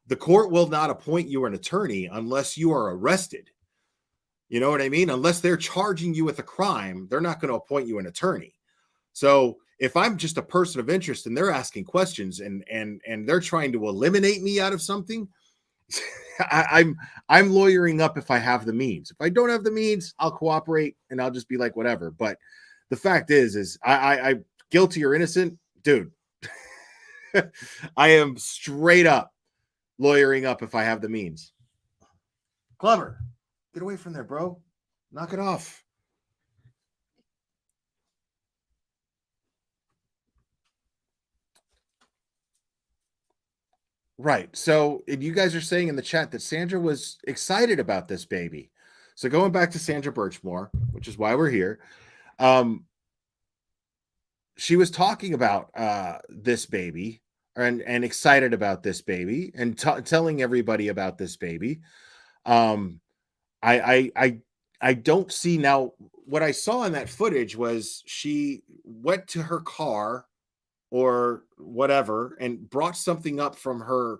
The court will not appoint you an attorney unless you are arrested. You know what I mean? Unless they're charging you with a crime, they're not going to appoint you an attorney. So if I'm just a person of interest and they're asking questions and they're trying to eliminate me out of something, I'm lawyering up if I have the means. If I don't have the means, I'll cooperate and I'll just be like, whatever. But the fact is I guilty or innocent, dude. I am straight up lawyering up if I have the means. Clever. Get away from there, bro. Knock it off. Right. So you guys are saying in the chat that Sandra was excited about this baby. So going back to Sandra Birchmore, which is why we're here, she was talking about this baby and excited about this baby and telling everybody about this baby. I don't see now. What I saw in that footage was she went to her car or whatever and brought something up from her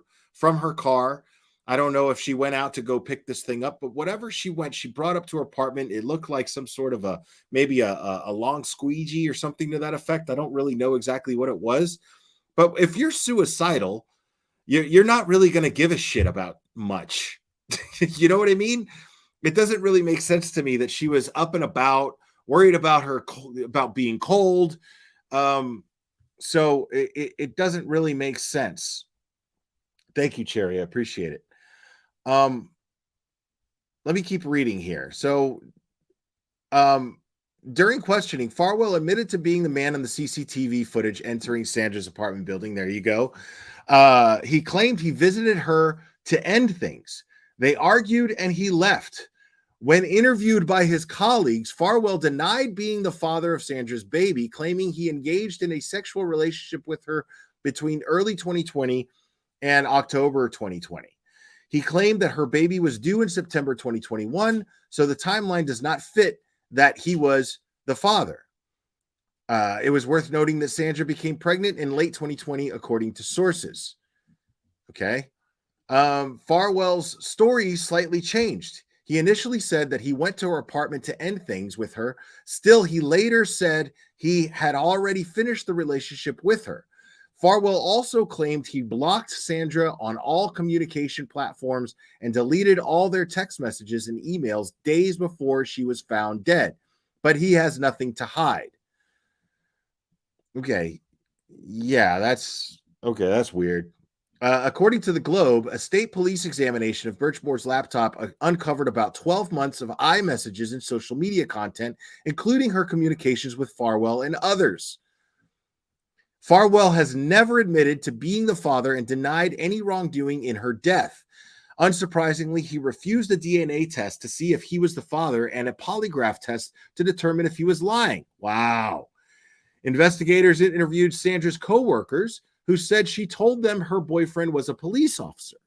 car. I don't know if she went out to go pick this thing up, but whatever she brought up to her apartment. It looked like some sort of maybe a long squeegee or something to that effect. I don't really know exactly what it was, but if you're suicidal, you're not really going to give a shit about much. You know what I mean? It doesn't really make sense to me that she was up and about, worried about about being cold. So it doesn't really make sense. Thank you, Cherry. I appreciate it. Let me keep reading here. So, during questioning, Farwell admitted to being the man in the CCTV footage entering Sandra's apartment building. There you go. He claimed he visited her to end things. They argued and he left. When interviewed by his colleagues, Farwell denied being the father of Sandra's baby, claiming he engaged in a sexual relationship with her between early 2020 and October 2020. He claimed that her baby was due in September 2021, so the timeline does not fit that he was the father. It was worth noting that Sandra became pregnant in late 2020, according to sources. Okay. Farwell's story slightly changed. He initially said that he went to her apartment to end things with her. Still, he later said he had already finished the relationship with her. Farwell also claimed he blocked Sandra on all communication platforms and deleted all their text messages and emails days before she was found dead. But he has nothing to hide. Okay. Yeah, that's weird. According to the Globe, a state police examination of Birchmore's laptop uncovered about 12 months of iMessages and social media content, including her communications with Farwell and others. Farwell has never admitted to being the father and denied any wrongdoing in her death. Unsurprisingly, he refused a DNA test to see if he was the father and a polygraph test to determine if he was lying. Wow. Investigators interviewed Sandra's co-workers who said she told them her boyfriend was a police officer.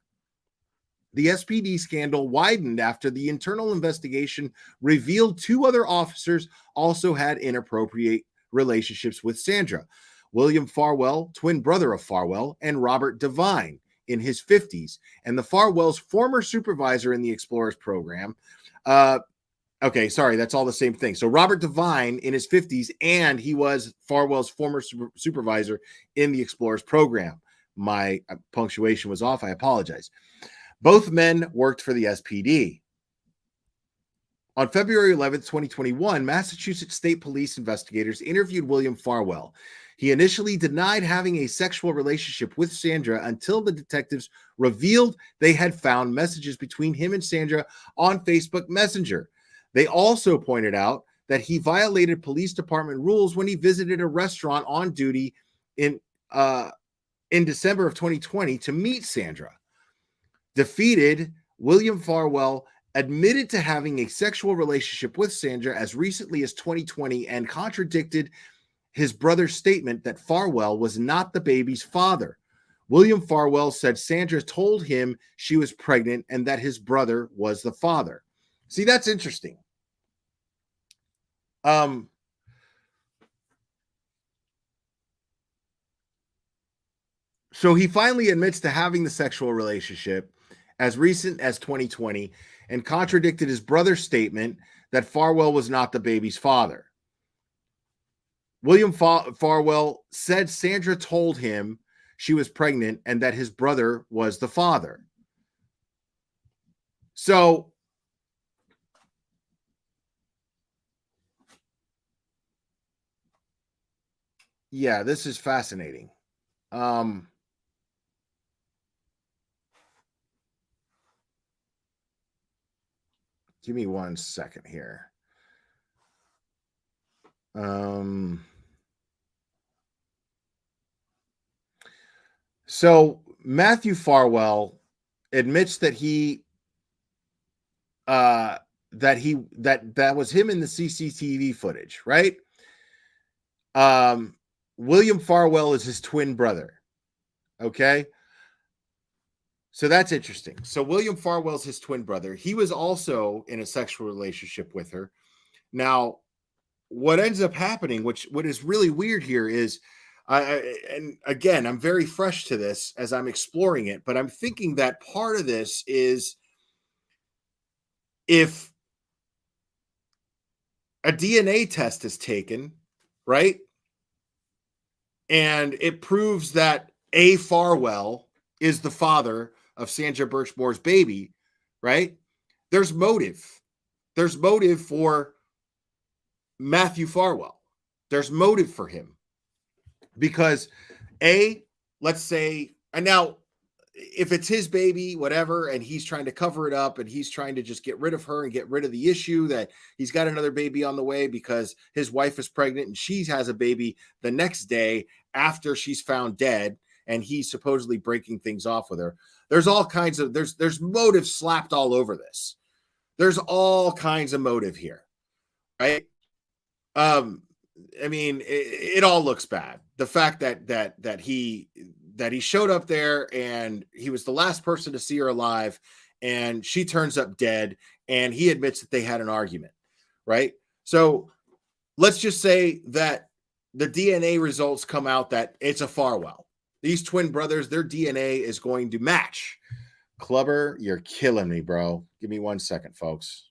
The SPD scandal widened after the internal investigation revealed two other officers also had inappropriate relationships with Sandra. William Farwell, twin brother of Farwell, and Robert Devine in his 50s, and the Farwell's former supervisor in the Explorers program. Okay, sorry, that's all the same thing. So Robert Devine in his 50s, and he was Farwell's former supervisor in the Explorers program. My punctuation was off. I apologize. Both men worked for the SPD. On February 11th, 2021, Massachusetts State Police investigators interviewed William Farwell. He initially denied having a sexual relationship with Sandra until the detectives revealed they had found messages between him and Sandra on Facebook Messenger. They also pointed out that he violated police department rules when he visited a restaurant on duty in December of 2020 to meet Sandra. Defeated, William Farwell admitted to having a sexual relationship with Sandra as recently as 2020 and contradicted his brother's statement that Farwell was not the baby's father. William Farwell said Sandra told him she was pregnant and that his brother was the father. See, that's interesting. So he finally admits to having the sexual relationship as recent as 2020 and contradicted his brother's statement that Farwell was not the baby's father. William Farwell said Sandra told him she was pregnant and that his brother was the father. So yeah, this is fascinating. Give me 1 second here. So Matthew Farwell admits that that was him in the CCTV footage, right? William Farwell is his twin brother. Okay. So that's interesting. So William Farwell's his twin brother. He was also in a sexual relationship with her. Now, what ends up happening, what is really weird here is, and again, I'm very fresh to this as I'm exploring it, but I'm thinking that part of this is if a DNA test is taken, right? And it proves that A. Farwell is the father of Sandra Birchmore's baby, right? There's motive. There's motive for Matthew Farwell. There's motive for him because let's say, and now if it's his baby, whatever, and he's trying to cover it up and he's trying to just get rid of her and get rid of the issue that he's got another baby on the way because his wife is pregnant and she has a baby the next day after she's found dead and he's supposedly breaking things off with her. There's all kinds of, there's motive slapped all over this. There's all kinds of motive here, right? I mean, it all looks bad. The fact that he showed up there and he was the last person to see her alive, and she turns up dead, and he admits that they had an argument, right? So let's just say that the DNA results come out that it's a Farwell. These twin brothers, their DNA is going to match. Clubber, you're killing me, bro. Give me 1 second, folks.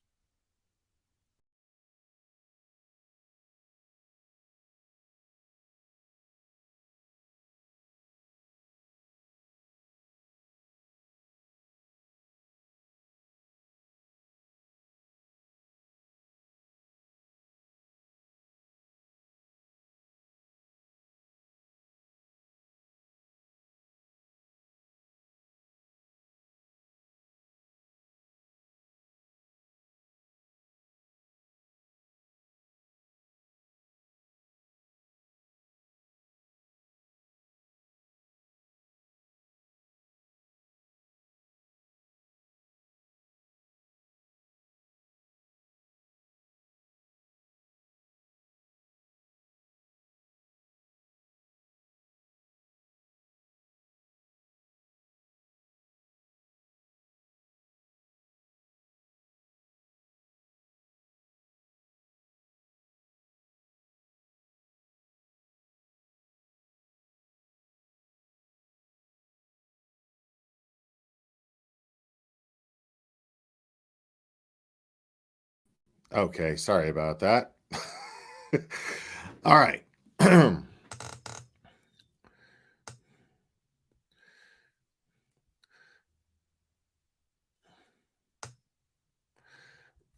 Okay, sorry about that. All right.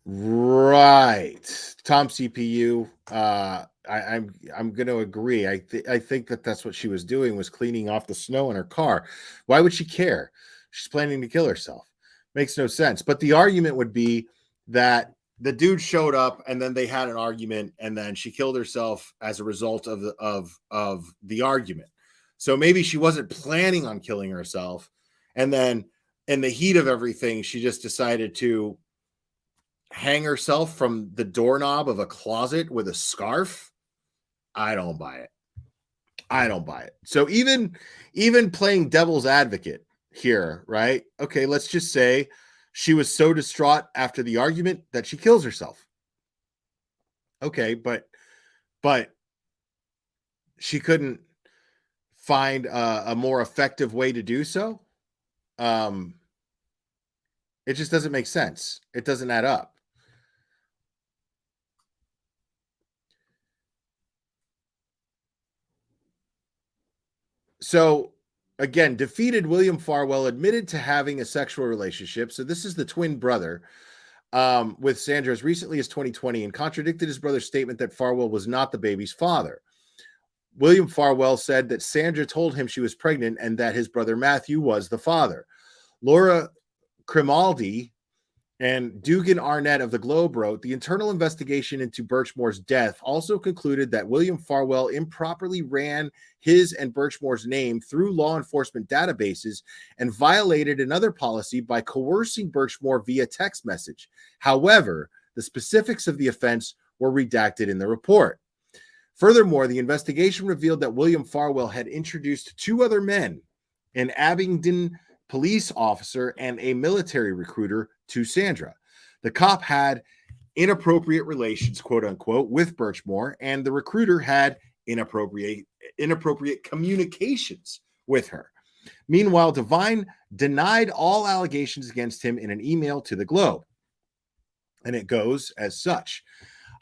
Right. Tom CPU. I'm going to agree. I think that's what she was doing, was cleaning off the snow in her car. Why would she care? She's planning to kill herself. Makes no sense. But the argument would be that the dude showed up and then they had an argument and then she killed herself as a result of the argument. So maybe she wasn't planning on killing herself, and then in the heat of everything, she just decided to hang herself from the doorknob of a closet with a scarf. I don't buy it. I don't buy it. So even playing devil's advocate here, right? Okay, let's just say she was so distraught after the argument that she kills herself. Okay, but she couldn't find a more effective way to do so. It just doesn't make sense. It doesn't add up. So again, defeated William Farwell admitted to having a sexual relationship. So this is the twin brother with Sandra as recently as 2020, and contradicted his brother's statement that Farwell was not the baby's father. William Farwell said that Sandra told him she was pregnant and that his brother Matthew was the father. Laura Grimaldi and Dugan Arnett of the Globe wrote, the internal investigation into Birchmore's death also concluded that William Farwell improperly ran his and Birchmore's name through law enforcement databases and violated another policy by coercing Birchmore via text message. However, the specifics of the offense were redacted in the report. Furthermore, the investigation revealed that William Farwell had introduced two other men, an Abingdon police officer and a military recruiter, to Sandra. The cop had inappropriate relations, quote unquote, with Birchmore, and the recruiter had inappropriate communications with her. Meanwhile, Devine denied all allegations against him in an email to the Globe. And it goes as such.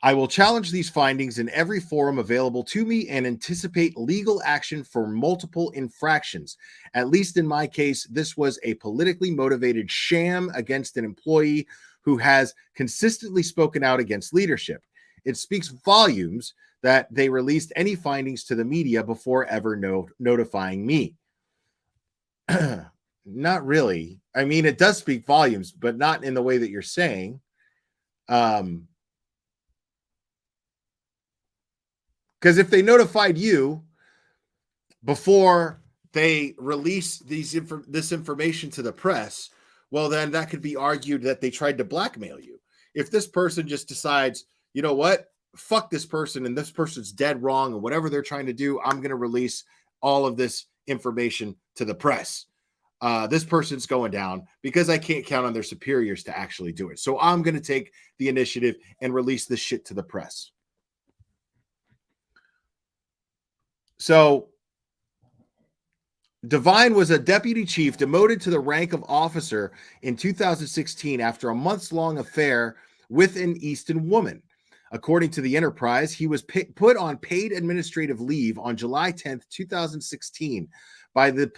I will challenge these findings in every forum available to me and anticipate legal action for multiple infractions. At least in my case, this was a politically motivated sham against an employee who has consistently spoken out against leadership. It speaks volumes that they released any findings to the media before ever notifying me. Not really. I mean, it does speak volumes, but not in the way that you're saying. Because if they notified you before they release this information to the press, well, then that could be argued that they tried to blackmail you. If this person just decides, you know what, fuck this person and this person's dead wrong and whatever they're trying to do, I'm going to release all of this information to the press. This person's going down because I can't count on their superiors to actually do it. So I'm going to take the initiative and release this shit to the press. So Devine was a deputy chief demoted to the rank of officer in 2016 after a months-long affair with an Easton woman. According to the Enterprise, he was put on paid administrative leave on July 10th, 2016 by then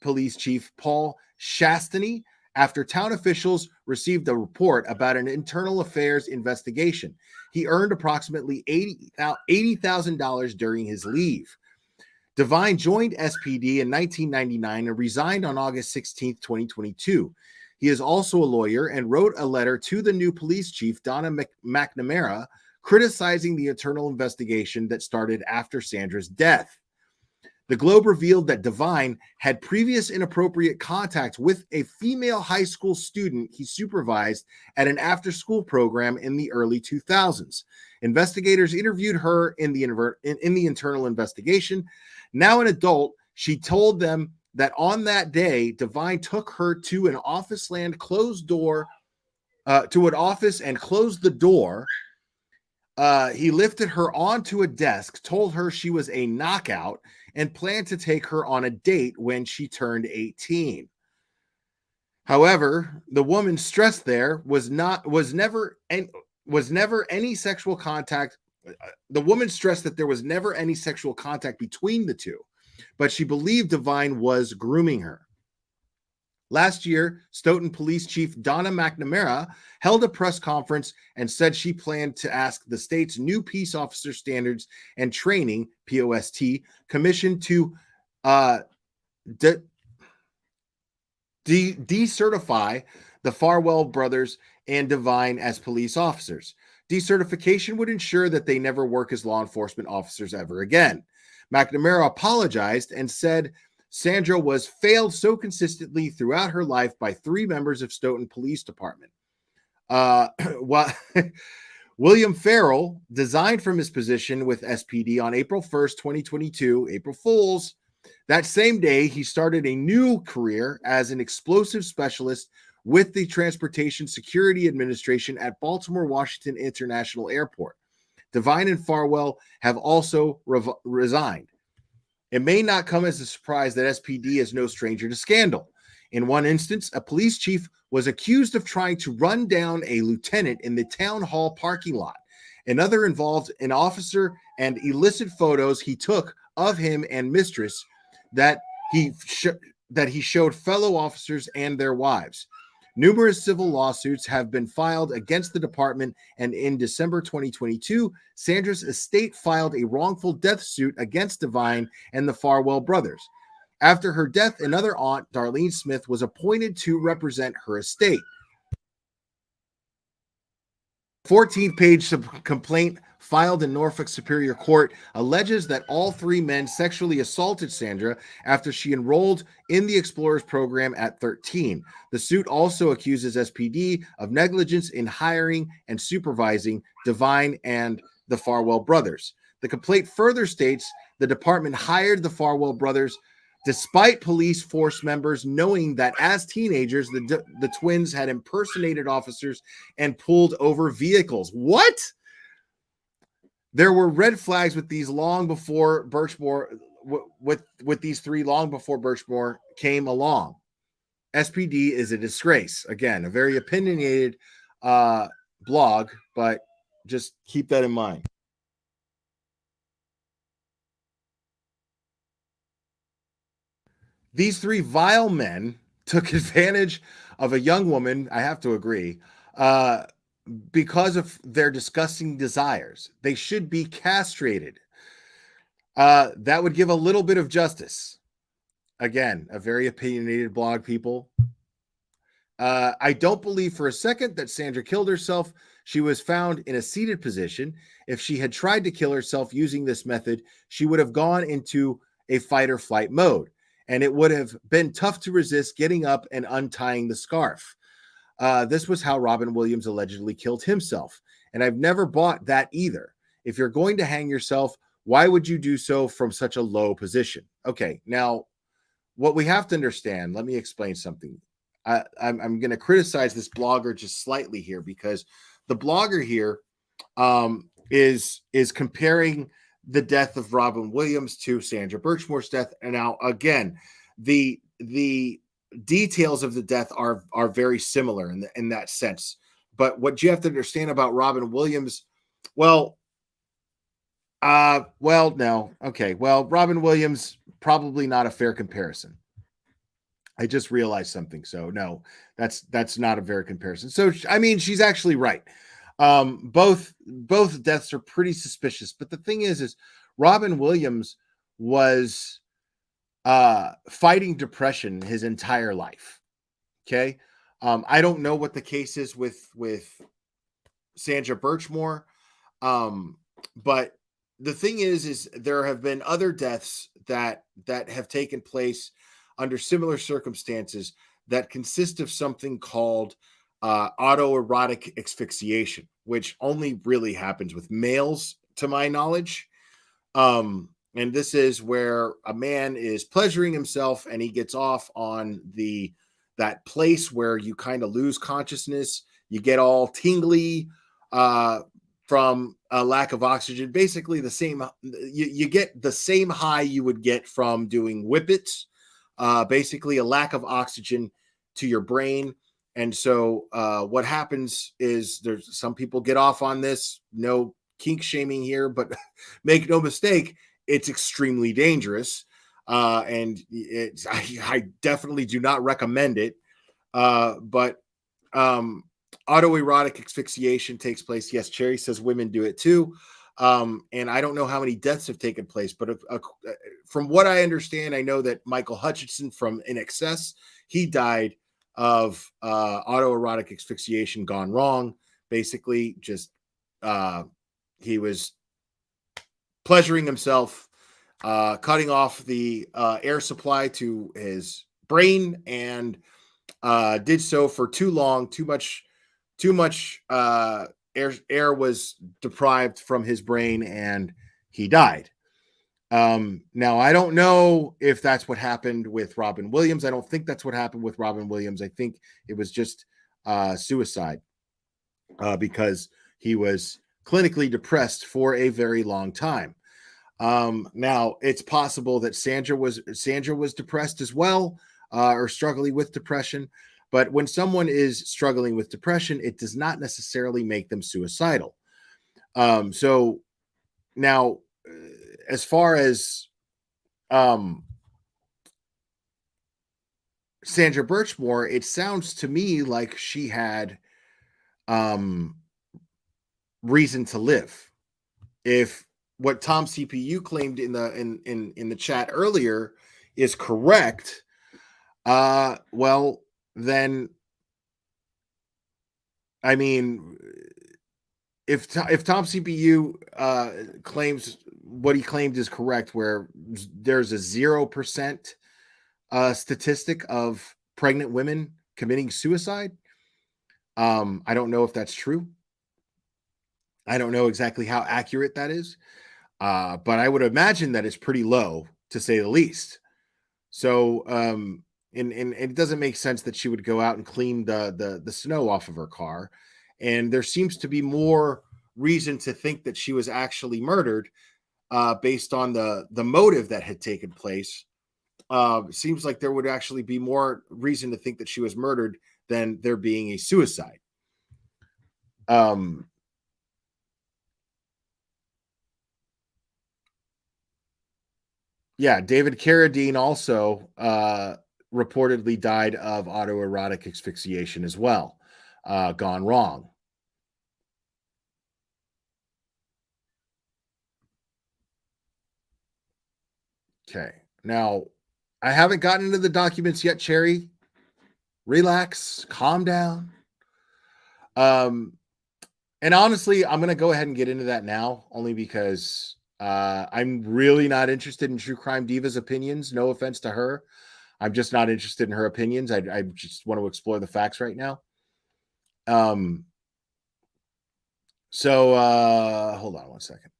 police chief Paul Shastany after town officials received a report about an internal affairs investigation. He earned approximately $80,000 during his leave. Devine joined SPD in 1999 and resigned on August 16, 2022. He is also a lawyer and wrote a letter to the new police chief, Donna McNamara, criticizing the internal investigation that started after Sandra's death. The Globe revealed that Devine had previous inappropriate contact with a female high school student he supervised at an after-school program in the early 2000s. Investigators interviewed her in the internal investigation. Now an adult, she told them that on that day, Devine took her to an office and closed the door. He lifted her onto a desk, told her she was a knockout, and planned to take her on a date when she turned 18. However, the woman stressed there was never any sexual contact. The woman stressed that there was never any sexual contact between the two, but she believed Devine was grooming her. Last year, Stoughton Police Chief Donna McNamara held a press conference and said she planned to ask the state's new Peace Officer Standards and Training, POST, Commission to decertify the Farwell brothers and Devine as police officers. Decertification would ensure that they never work as law enforcement officers ever again. McNamara apologized and said Sandra was failed so consistently throughout her life by 3 members of Stoughton Police Department. William Farrell resigned from his position with SPD on April 1st, 2022, April Fools. That same day, he started a new career as an explosive specialist with the Transportation Security Administration at Baltimore Washington International Airport. Devine and Farwell have also resigned. It may not come as a surprise that SPD is no stranger to scandal. In one instance, a police chief was accused of trying to run down a lieutenant in the town hall parking lot. Another involved an officer and illicit photos he took of him and mistress that he showed fellow officers and their wives. Numerous civil lawsuits have been filed against the department, and in December 2022, Sandra's estate filed a wrongful death suit against Devine and the Farwell brothers. After her death, another aunt, Darlene Smith, was appointed to represent her estate. 14-page complaint filed in Norfolk Superior Court alleges that all 3 men sexually assaulted Sandra after she enrolled in the Explorers program at 13. The suit also accuses SPD of negligence in hiring and supervising Devine and the Farwell brothers. The complaint further states the department hired the Farwell brothers despite police force members knowing that as teenagers, the twins had impersonated officers and pulled over vehicles. What? There were red flags with these long before Birchmore, with these 3 long before Birchmore came along. SPD is a disgrace. Again, a very opinionated blog, but just keep that in mind. These 3 vile men took advantage of a young woman, I have to agree, because of their disgusting desires. They should be castrated. That would give a little bit of justice. Again, a very opinionated blog, people. I don't believe for a second that Sandra killed herself. She was found in a seated position. If she had tried to kill herself using this method, she would have gone into a fight or flight mode, and it would have been tough to resist getting up and untying the scarf. This was how Robin Williams allegedly killed himself, and I've never bought that either. If you're going to hang yourself, why would you do so from such a low position? Okay, now what we have to understand, let me explain something. I'm going to criticize this blogger just slightly here, because the blogger here is comparing the death of Robin Williams to Sandra Birchmore's death. And now, again, the details of the death are very similar in that sense. But what you have to understand about Robin Williams, no. Okay. Well, Robin Williams, probably not a fair comparison. I just realized something. So no, that's not a fair comparison. So, I mean, she's actually right. Both deaths are pretty suspicious. But the thing is Robin Williams was fighting depression his entire life. Okay. I don't know what the case is with Sandra Birchmore. But the thing is there have been other deaths that have taken place under similar circumstances that consist of something called autoerotic asphyxiation, which only really happens with males, to my knowledge. And this is where a man is pleasuring himself and he gets off on that place where you kind of lose consciousness. You get all tingly from a lack of oxygen. Basically, the same. You get the same high you would get from doing whippets. Basically a lack of oxygen to your brain. And so what happens is there's some people get off on this, no kink shaming here, but make no mistake, it's extremely dangerous. And I definitely do not recommend it. But autoerotic asphyxiation takes place. Yes, Cherry says women do it too. And I don't know how many deaths have taken place, but from what I understand, I know that Michael Hutchinson from In Excess, he died of autoerotic asphyxiation gone wrong. Basically, just he was pleasuring himself, cutting off the air supply to his brain, and did so for too long. Too much air was deprived from his brain, and he died. Now, I don't know if that's what happened with Robin Williams. I don't think that's what happened with Robin Williams. I think it was just suicide because he was clinically depressed for a very long time. Now, it's possible that Sandra was depressed as well, or struggling with depression. But when someone is struggling with depression, it does not necessarily make them suicidal. So now, as far as Sandra Birchmore, it sounds to me like she had reason to live. If what Tom CPU claimed in the chat earlier is correct, well, then, I mean, if Tom CPU claims what he claimed is correct, where there's a 0% statistic of pregnant women committing suicide, I don't know if that's true. I don't know exactly how accurate that is, but I would imagine that it's pretty low, to say the least. So, and it doesn't make sense that she would go out and clean the snow off of her car. And there seems to be more reason to think that she was actually murdered based on the motive that had taken place. Seems like there would actually be more reason to think that she was murdered than there being a suicide. Yeah, David Carradine also reportedly died of autoerotic asphyxiation as well, gone wrong. Okay, now I haven't gotten into the documents yet, Cherry. Relax, calm down. And honestly, I'm going to go ahead and get into that now, only because I'm really not interested in True Crime Diva's opinions. No offense to her. I'm just not interested in her opinions. I just want to explore the facts right now. So hold on one second.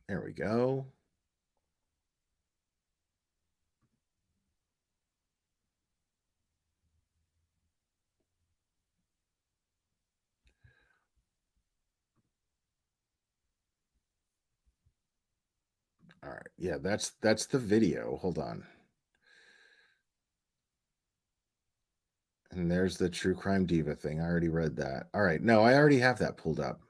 There we go. All right. Yeah, that's the video. Hold on. And there's the True Crime Diva thing. I already read that. All right. No, I already have that pulled up.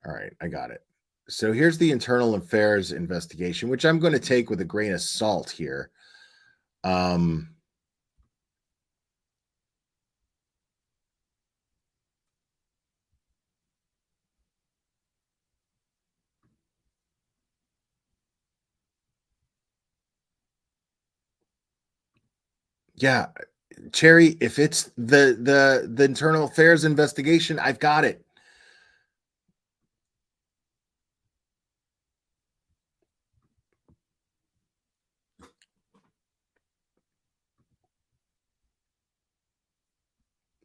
All right. I got it. So here's the internal affairs investigation, which I'm going to take with a grain of salt here. Yeah, Cherry, if it's the internal affairs investigation, I've got it.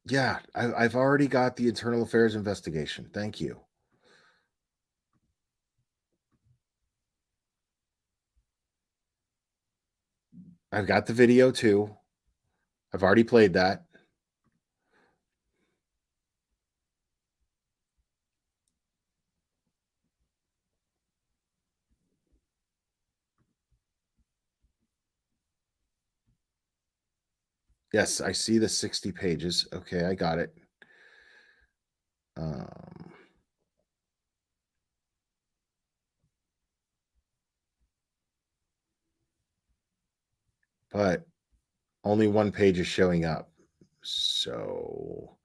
Yeah, I've already got the internal affairs investigation. Thank you. I've got the video too. I've already played that. Yes, I see the 60 pages. Okay, I got it. But only one page is showing up. So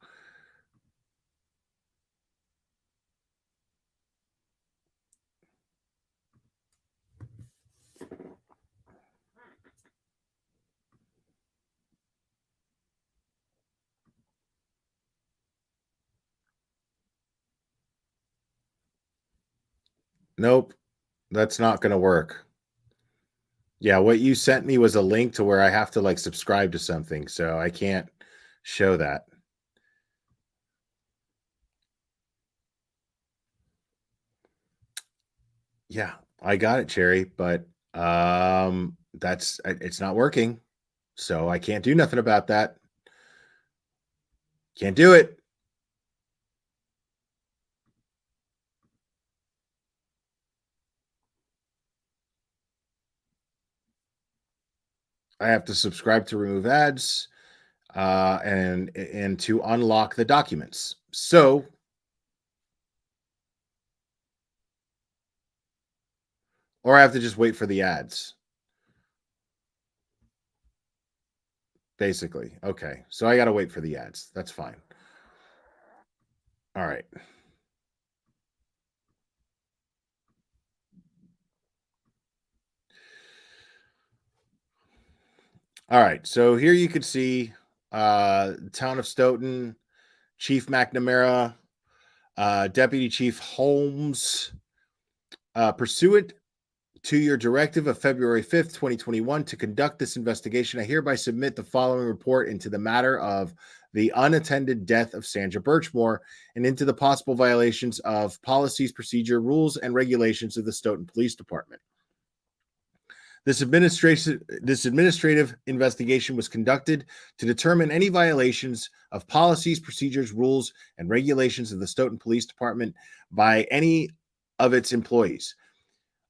nope, that's not going to work. Yeah, what you sent me was a link to where I have to like subscribe to something, so I can't show that. Yeah, I got it, Cherry, but it's not working. So I can't do nothing about that. Can't do it. I have to subscribe to remove ads and to unlock the documents. So or I have to just wait for the ads. Basically. Okay. So I got to wait for the ads. That's fine. All right. All right. So here you could see town of Stoughton, Chief McNamara, Deputy Chief Holmes, pursuant to your directive of February 5th, 2021, to conduct this investigation, I hereby submit the following report into the matter of the unattended death of Sandra Birchmore and into the possible violations of policies, procedure, rules, and regulations of the Stoughton Police Department. This administrative investigation was conducted to determine any violations of policies, procedures, rules, and regulations of the Stoughton Police Department by any of its employees.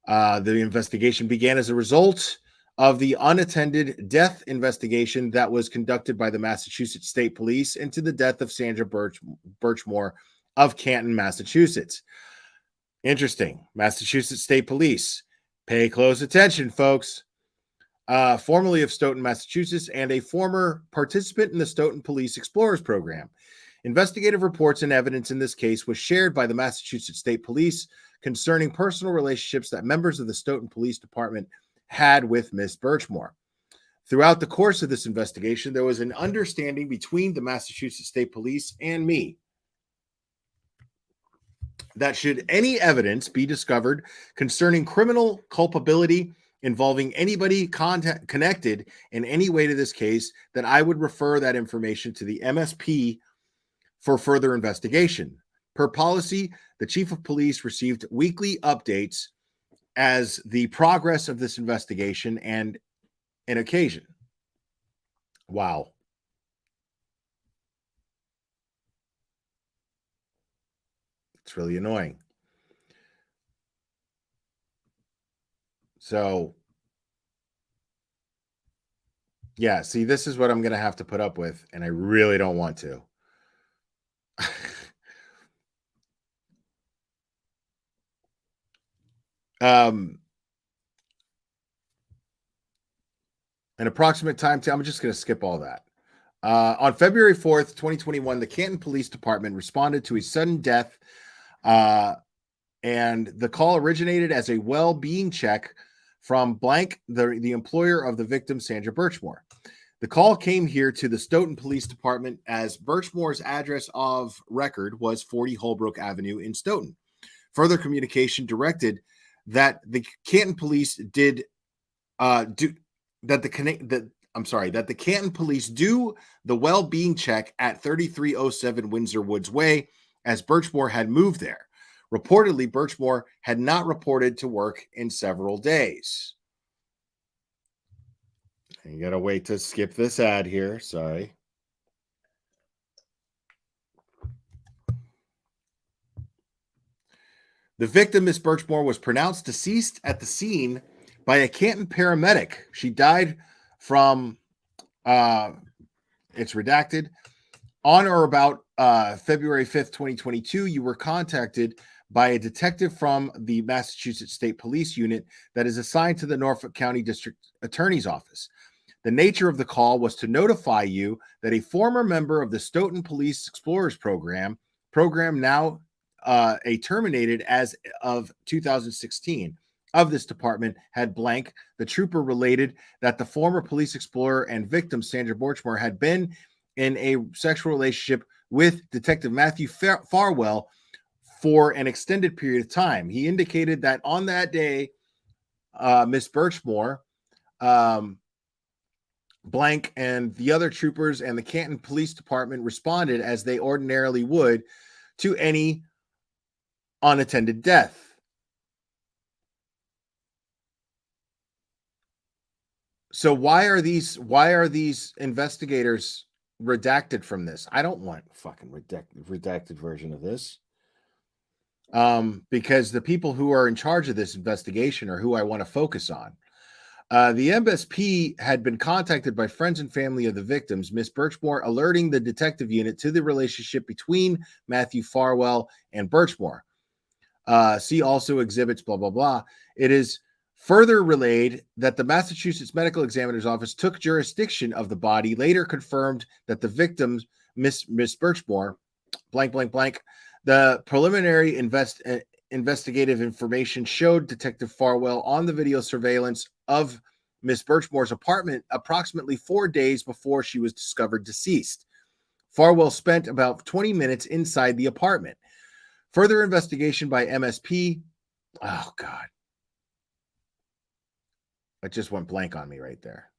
The investigation began as a result of the unattended death investigation that was conducted by the Massachusetts State Police into the death of Sandra Birchmore of Canton, Massachusetts. Interesting. Massachusetts State Police. Pay close attention, folks. Formerly of Stoughton, Massachusetts, and a former participant in the Stoughton Police Explorers Program. Investigative reports and evidence in this case was shared by the Massachusetts State Police concerning personal relationships that members of the Stoughton Police Department had with Miss Birchmore. Throughout the course of this investigation, there was an understanding between the Massachusetts State Police and me that should any evidence be discovered concerning criminal culpability involving anybody connected in any way to this case, that I would refer that information to the MSP for further investigation. Per policy, the chief of police received weekly updates as the progress of this investigation and an occasion. Wow. It's really annoying. So, yeah, see, this is what I'm going to have to put up with, and I really don't want to. An approximate time, I'm just going to skip all that. On February 4th, 2021, the Canton Police Department responded to a sudden death, and the call originated as a well-being check from blank, the employer of the victim, Sandra Birchmore. The call came here to the Stoughton Police Department as Birchmore's address of record was 40 Holbrook Avenue in Stoughton. Further communication directed that the Canton Police did that the Canton Police do the well-being check at 3307 Windsor Woods Way, as Birchmore had moved there. Reportedly, Birchmore had not reported to work in several days. You gotta wait to skip this ad here. Sorry. The victim, Miss Birchmore, was pronounced deceased at the scene by a Canton paramedic. She died from, it's redacted, on or about February 5th, 2022. You were contacted by a detective from the Massachusetts State Police Unit that is assigned to the Norfolk County District Attorney's Office. The nature of the call was to notify you that a former member of the Stoughton Police Explorers program now terminated as of 2016 of this department, had blank. The trooper related that the former police explorer and victim, Sandra Birchmore, had been in a sexual relationship with Detective Matthew Farwell for an extended period of time. He indicated that on that day, Miss Birchmore, blank, and the other troopers and the Canton Police Department responded as they ordinarily would to any unattended death. So why are these investigators redacted from this? I don't want fucking redacted version of this. Because the people who are in charge of this investigation are who I want to focus on. The MSP had been contacted by friends and family of the victims, Miss Birchmore, alerting the detective unit to the relationship between Matthew Farwell and Birchmore. See also exhibits, blah, blah, blah. It is further relayed that the Massachusetts Medical Examiner's Office took jurisdiction of the body, later confirmed that the victims, Miss Birchmore, blank, blank, blank. The preliminary investigative information showed Detective Farwell on the video surveillance of Miss Birchmore's apartment approximately 4 days before she was discovered deceased. Farwell spent about 20 minutes inside the apartment. Further investigation by MSP. Oh, God. It just went blank on me right there.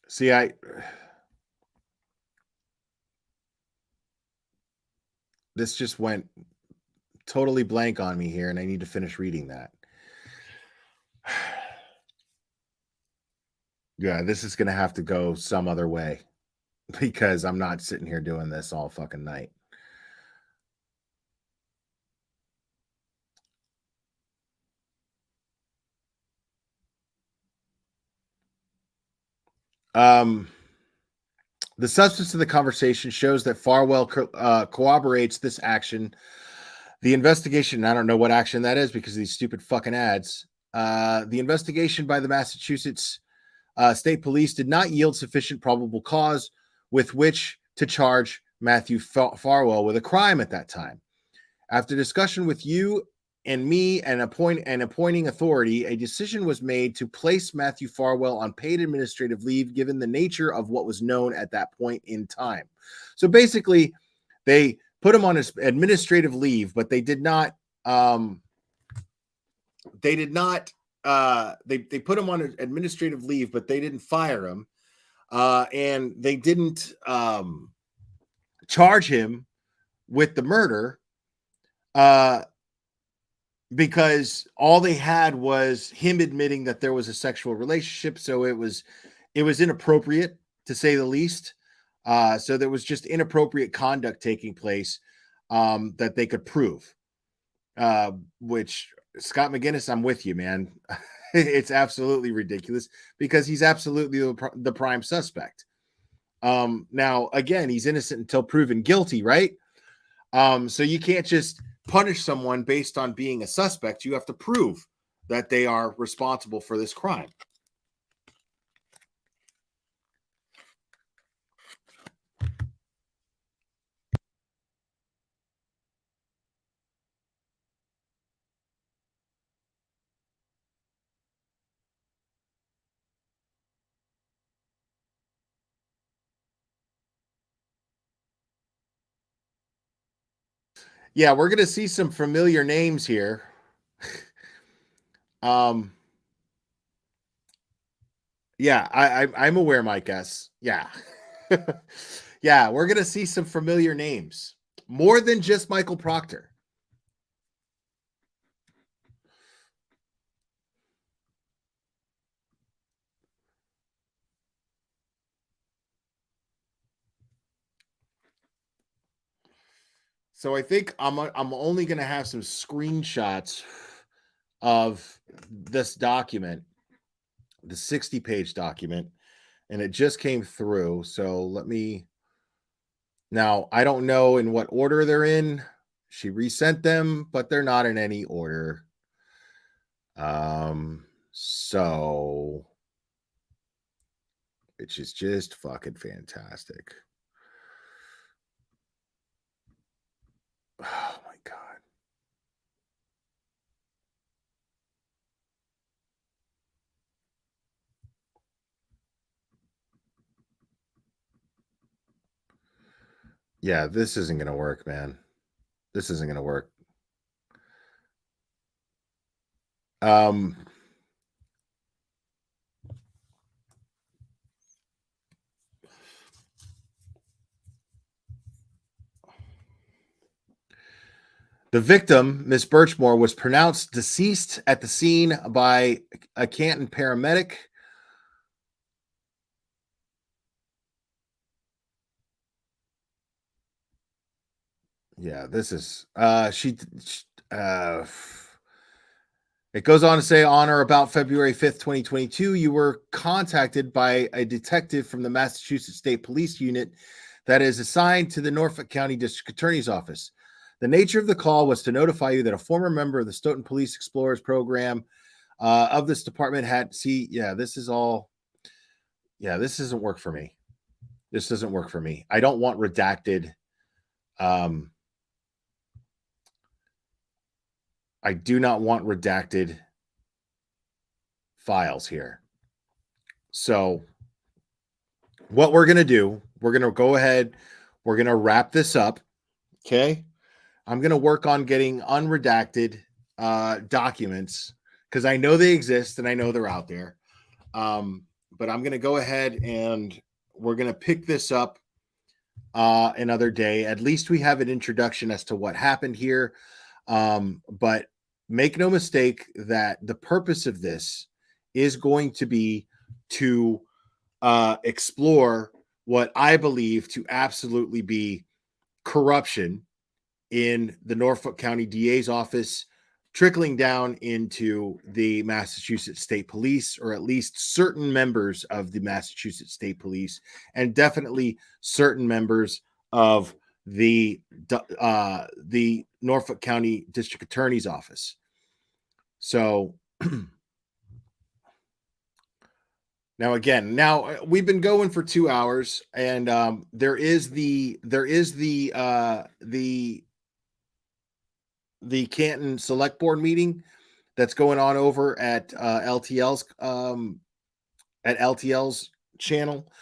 See, this just went totally blank on me here, and I need to finish reading that. Yeah, this is going to have to go some other way because I'm not sitting here doing this all fucking night. The substance of the conversation shows that Farwell corroborates this action The investigation, I don't know what action that is because of these stupid fucking ads. The investigation by the Massachusetts State Police did not yield sufficient probable cause with which to charge Matthew Farwell with a crime at that time. After discussion with you and me and appointing authority, a decision was made to place Matthew Farwell on paid administrative leave given the nature of what was known at that point in time. So basically, they put him on his administrative leave, but they did not they put him on administrative leave, but they didn't fire him. And they didn't charge him with the murder because all they had was him admitting that there was a sexual relationship. So it was inappropriate, to say the least. So there was just inappropriate conduct taking place that they could prove, which Scott McGinnis, I'm with you, man. It's absolutely ridiculous because he's absolutely the prime suspect. Now, again, he's innocent until proven guilty, right? So you can't just punish someone based on being a suspect. You have to prove that they are responsible for this crime. Yeah, we're going to see some familiar names here. Yeah, I'm aware, Mike S. Yeah. Yeah, we're going to see some familiar names. More than just Michael Proctor. So I think I'm only going to have some screenshots of this document, the 60-page document, and it just came through. So let me. Now, I don't know in what order they're in. She resent them, but they're not in any order. So which is just fucking fantastic. Oh my God. Yeah, this isn't going to work, man. This isn't going to work. The victim, Miss Birchmore, was pronounced deceased at the scene by a Canton paramedic. Yeah, this is it goes on to say, on or about February 5th, 2022, you were contacted by a detective from the Massachusetts State Police Unit that is assigned to the Norfolk County District Attorney's Office. The nature of the call was to notify you that a former member of the Stoughton Police Explorers program of this department this doesn't work for me. This doesn't work for me. I don't want redacted. I do not want redacted files here. So what we're going to do, we're going to go ahead. We're going to wrap this up. Okay. I'm going to work on getting unredacted documents because I know they exist and I know they're out there. But I'm going to go ahead and we're going to pick this up another day. At least we have an introduction as to what happened here. But make no mistake that the purpose of this is going to be to explore what I believe to absolutely be corruption in the Norfolk County DA's office, trickling down into the Massachusetts State Police, or at least certain members of the Massachusetts State Police, and definitely certain members of the Norfolk County District Attorney's Office. So now we've been going for 2 hours, and there is the Canton Select Board meeting that's going on over at LTL's channel.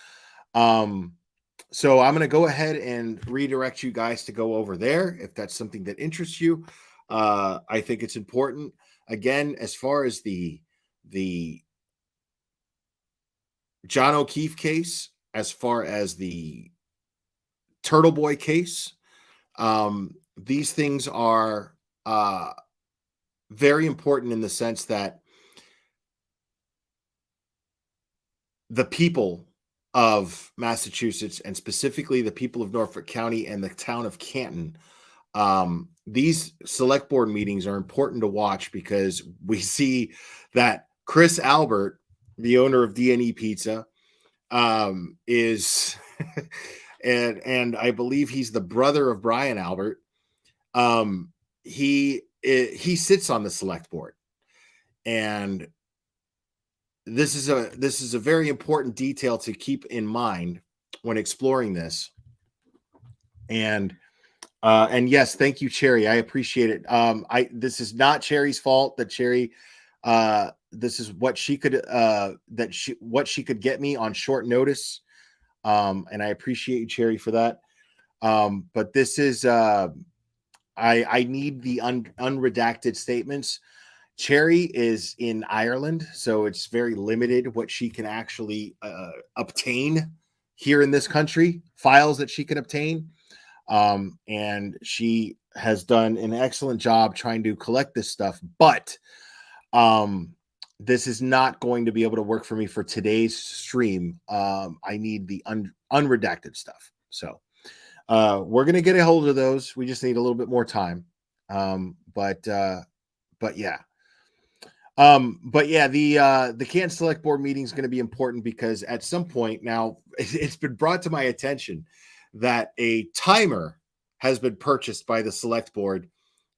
So I'm going to go ahead and redirect you guys to go over there if that's something that interests you. I think it's important. Again, as far as the John O'Keefe case, as far as the Turtle Boy case, these things are very important in the sense that the people of Massachusetts, and specifically the people of Norfolk County and the town of Canton, these select board meetings are important to watch, because we see that Chris Albert, the owner of D&E Pizza, is and I believe he's the brother of Brian Albert. He sits on the select board, and this is a very important detail to keep in mind when exploring this. And yes, thank you, Cherry. I appreciate it. This is not Cherry's fault that Cherry, this is what she could what she could get me on short notice. And I appreciate you, Cherry, for that. But this is I need the unredacted statements. Cherry is in Ireland, so it's very limited what she can actually obtain here in this country, files that she can obtain. And she has done an excellent job trying to collect this stuff, but this is not going to be able to work for me for today's stream. I need the unredacted stuff. So we're going to get a hold of those. We just need a little bit more time. But yeah. The Canton Select Board meeting is going to be important, because at some point now it's been brought to my attention that a timer has been purchased by the Select Board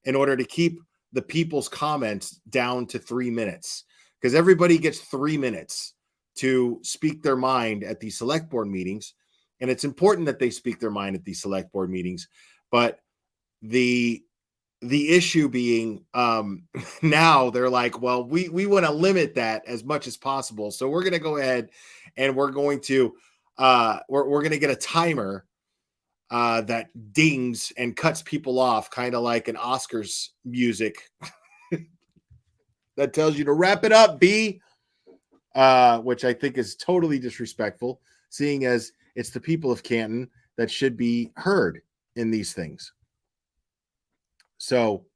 in order to keep the people's comments down to 3 minutes, because everybody gets 3 minutes to speak their mind at the Select Board meetings. And it's important that they speak their mind at the Select Board meetings. But the issue being, now they're like, well, we want to limit that as much as possible. So we're going to go ahead and we're going to we're going to get a timer that dings and cuts people off, kind of like an Oscars music that tells you to wrap it up, B, which I think is totally disrespectful, seeing as it's the people of Canton that should be heard in these things. So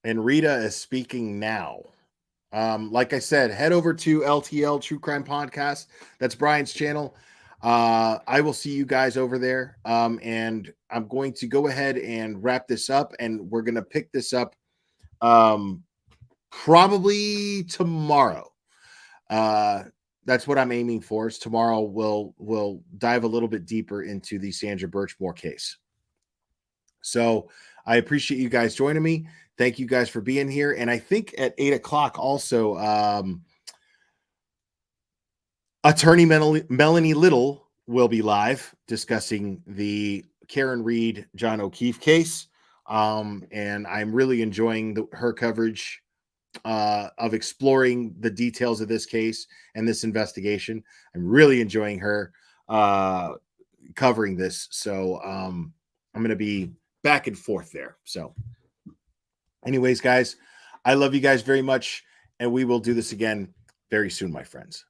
and Rita is speaking now. Like I said, head over to LTL True Crime Podcast. That's Brian's channel. I will see you guys over there. And I'm going to go ahead and wrap this up, and we're going to pick this up probably tomorrow. That's what I'm aiming for. Is tomorrow we'll dive a little bit deeper into the Sandra Birchmore case. So I appreciate you guys joining me. Thank you guys for being here. And I think at 8 o'clock also, Attorney Melanie Little will be live discussing the Karen Reed, John O'Keefe case. And I'm really enjoying her coverage of exploring the details of this case and this investigation. I'm really enjoying her covering this. So I'm going to be back and forth there. So anyways, guys, I love you guys very much, and we will do this again very soon, my friends.